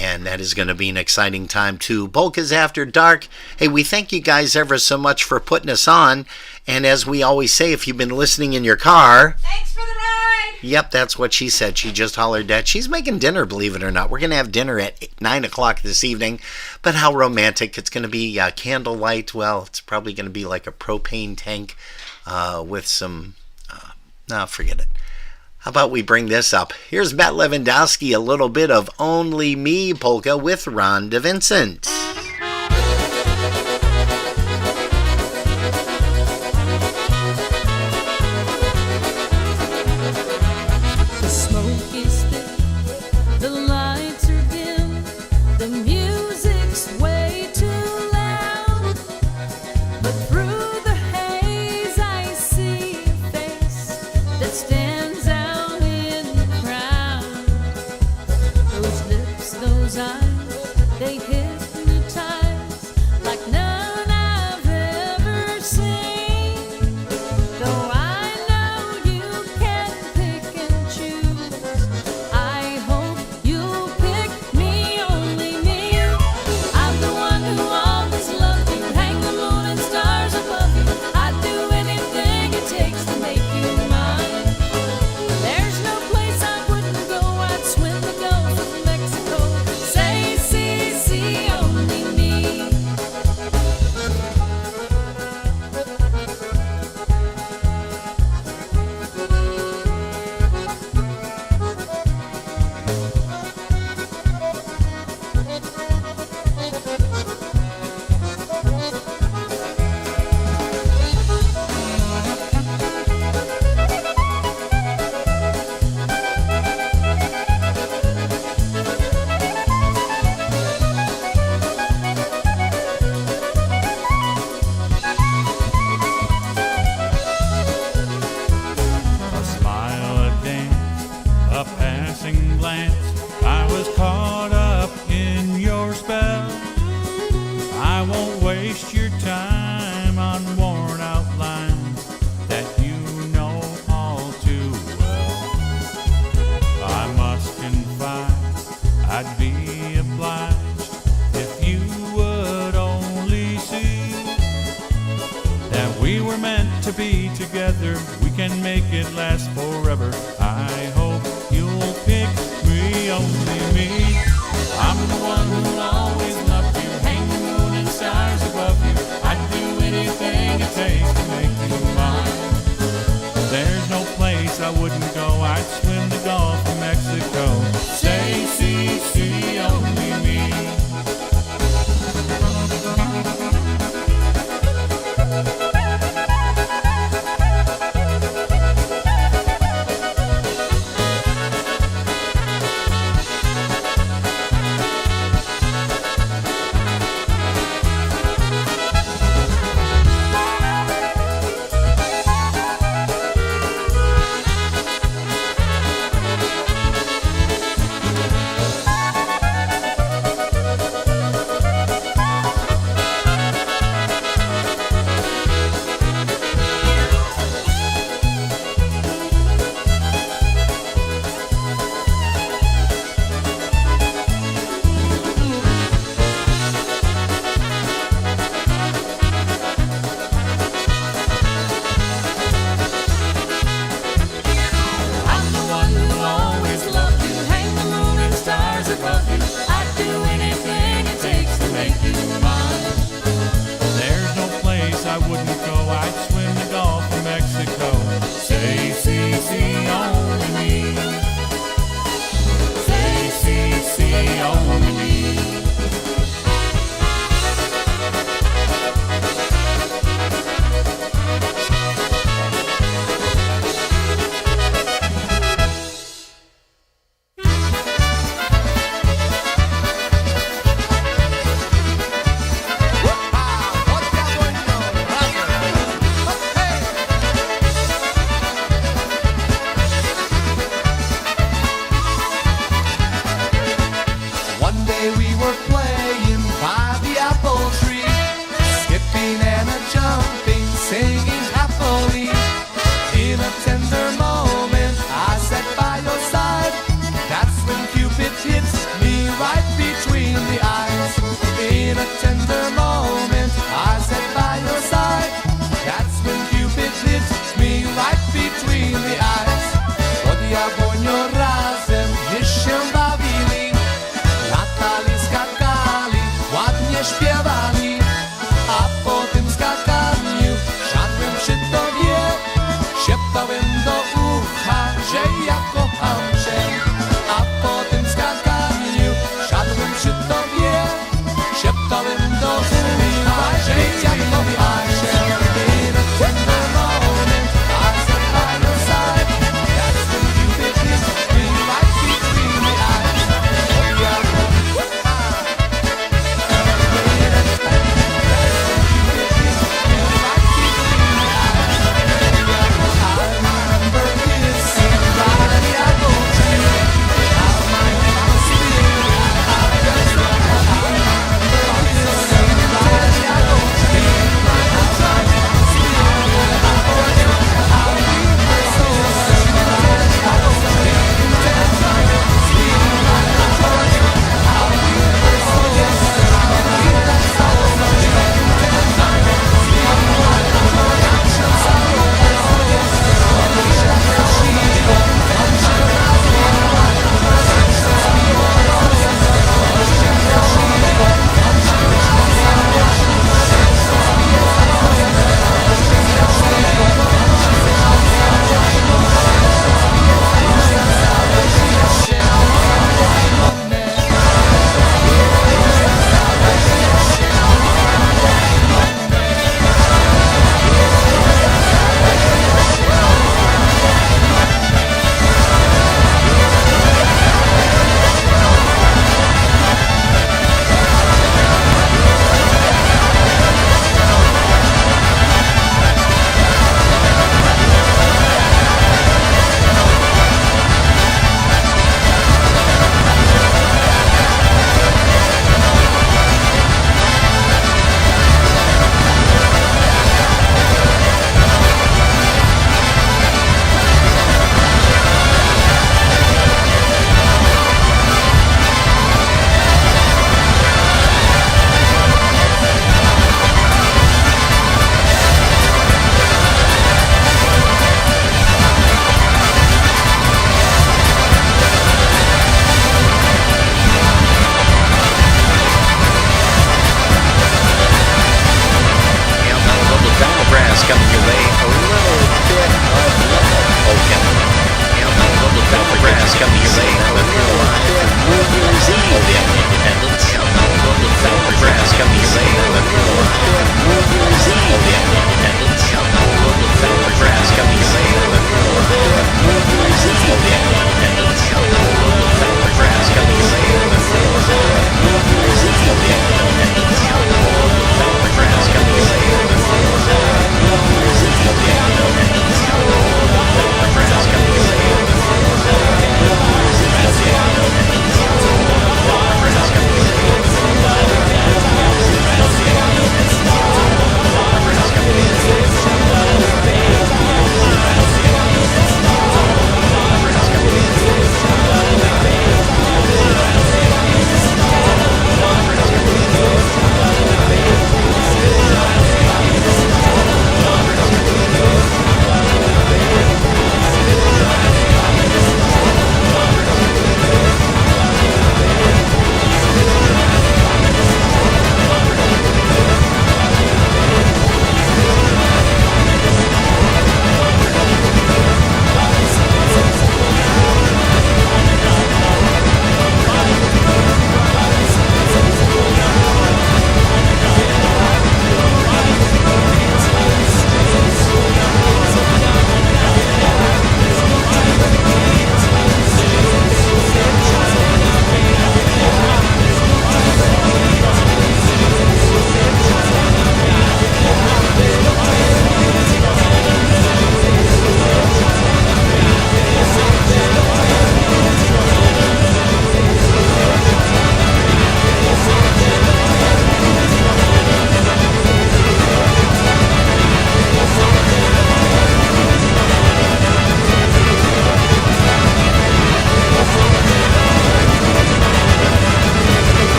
And that is going to be an exciting time too. Polkas After Dark. Hey, we thank you guys ever so much for putting us on. And as we always say, if you've been listening in your car, Thanks for the ride. Yep, that's what she said. She just hollered that. She's making dinner, believe it or not. We're going to have dinner at 9 o'clock this evening. But how romantic. It's going to be candlelight. Well, it's probably going to be like a propane tank with some... no, forget it. How about we bring this up? Here's Matt Lewandowski, a little bit of Only Me polka with Rhonda Vincent. The smoke is thick, the lights are dim, the music's way too loud. But through the haze I see a face that stands out in the crowd. Those lips, those eyes, they hypnotize like none I've ever seen. Though I know you can pick and choose, I hope you'll pick me, only me. I'm the one who always loved you, hang the moon and stars above you. I'd do anything it takes to make you mine. There's no place I wouldn't go, I'd swim the Gulf of Mexico. Say, see, see, only me. A smile, a dance, a passing glance. I was caught up in your spell. I won't waste your time on worn out lines that you know all too well. I must confide, I'd be obliged if you would only see that we were meant to be together. We can make it last forever. I hope you'll pick me, only me. I'm the one who'll always love you, hang the moon and stars above you. I'd do anything it takes to make you mine. There's no place I wouldn't go, I'd swim the Gulf of Mexico. Say, see, see, only me.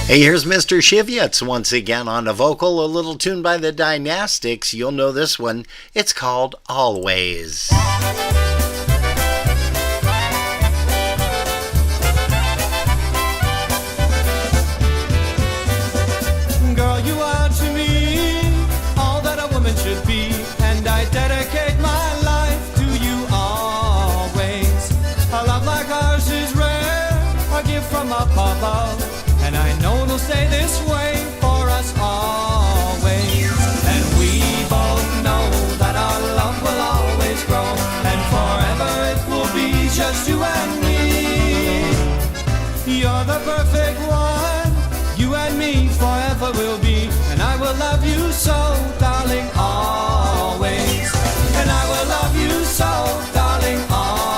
Hey, here's Mr. Siwiec once again on a vocal, a little tune by the Dynastics. You'll know this one. It's called Always. Girl, you are to me all that a woman should be, and I dedicate my life to you always. A love like ours is rare, a gift from up above, and I know it'll stay this way for us always. And we both know that our love will always grow, and forever it will be just you and me. You're the perfect one, you and me forever will be, and I will love you so, darling, always. And I will love you so, darling, always.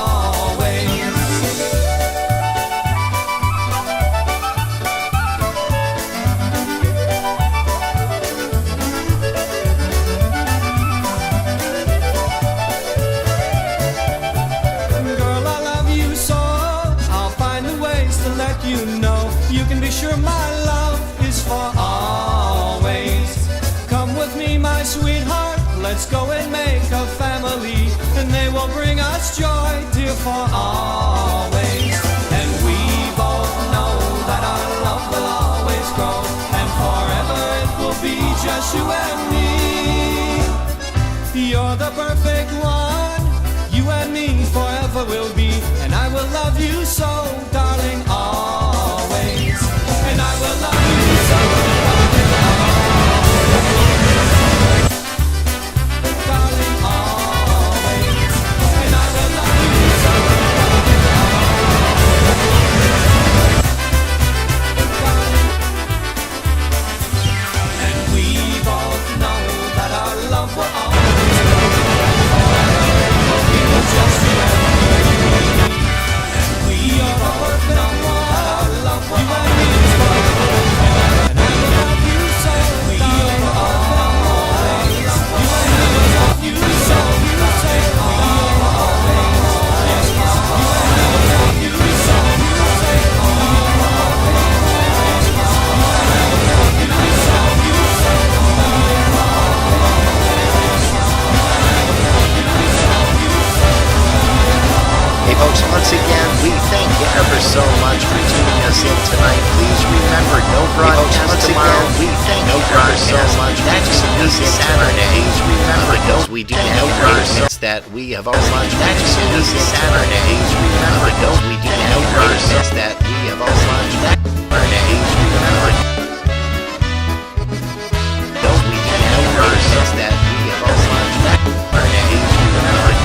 Girl, I love you so, I'll find the ways to let you know. You can be sure my love is for always. Come with me, my sweetheart, let's go and make a family, and they will bring us joy, dear, for always. And we both know that our love will always grow, and forever it will be just you and me. You're the perfect one, you and me forever will be, and I will love you so, darling, always. And I will love you so, darling, always. And I will love you so, and we both know that our love will always grow, forever it will be just you and me. And we are the perfect one, our love will always grow, and I will love you so, darling, always. You and I will love you so, darling, always. Yes, you and I will love you so, darling, always. You and I will love you so, darling, Hey folks, once again, we thank you ever so much for tuning us in tonight. Please remember, no broadcast tomorrow. We thank you ever so much next week Saturday. Please remember, don't we do no broadcast that we have all much next week Saturday. Please remember, don't we do no broadcast that we have all much next Saturday. Please remember, don't we do no broadcast that we have all much next Saturday. Please remember.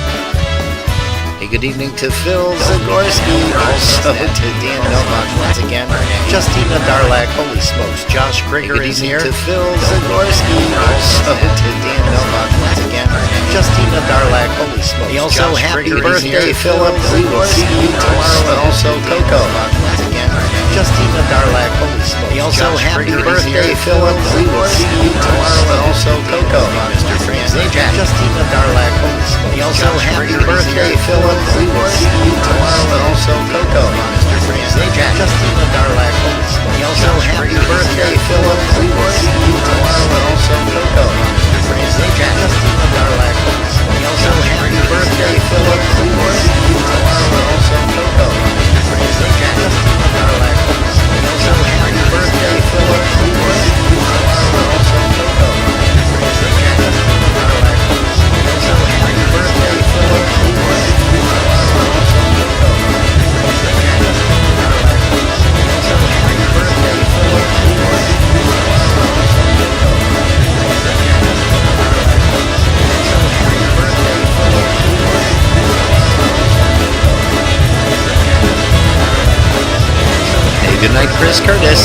Hey, good evening to Phil Zagorski, also to Dan Novak once again, Justina Darlak, holy smokes, Josh Grigger is here. To Phil Zagorski, also to Dan Novak once again, Justina Darlak, holy smokes. He also Josh happy Grigger birthday, Philip. We will see you tomorrow, and also Coco once again, Justina Darlak, holy smokes. He also happy birthday, Philip. We will see you tomorrow, and also Coco, Mr. Frank Zajac, Justina Darlak, holy smokes. He also happy birthday, Philip. We will see you tomorrow, and also Coco, Mr. Frank Zajac, Justina Darlak, holy smokes. He also happy birthday, Philip. We will see you tomorrow, and also Coco, Mr. Frank Zajac, Justina Darlak, holy smokes. He also happy birthday, Philip. We will see you tomorrow, and also Coco, Mr. Frank Zajac, Justina Darlak, holy smokes. He also happy birthday, Philip. We will see you tomorrow, and also Coco, Mr. Frank Zajac, Justina Darlak, holy smokes. He also happy birthday, Philip. We will see you tomorrow, and also Coco, Mr. Frank Zajac, Justina Darlak, holy smokes. He also happy birthday, Philip. We will see you tomorrow, and also Coco, Mr. Frank Zajac, Justina Darlak, holy smokes. He also happy birthday, Philip. We will see you tomorrow, and also Coco, Mr. Frank Zajac, Justina Darlak, holy smokes. Hey, good night, Chris Curtis.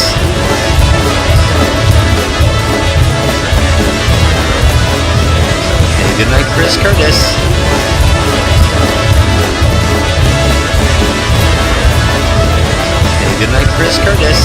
Hey, good night, Chris Curtis. Hey, good night, Chris Curtis.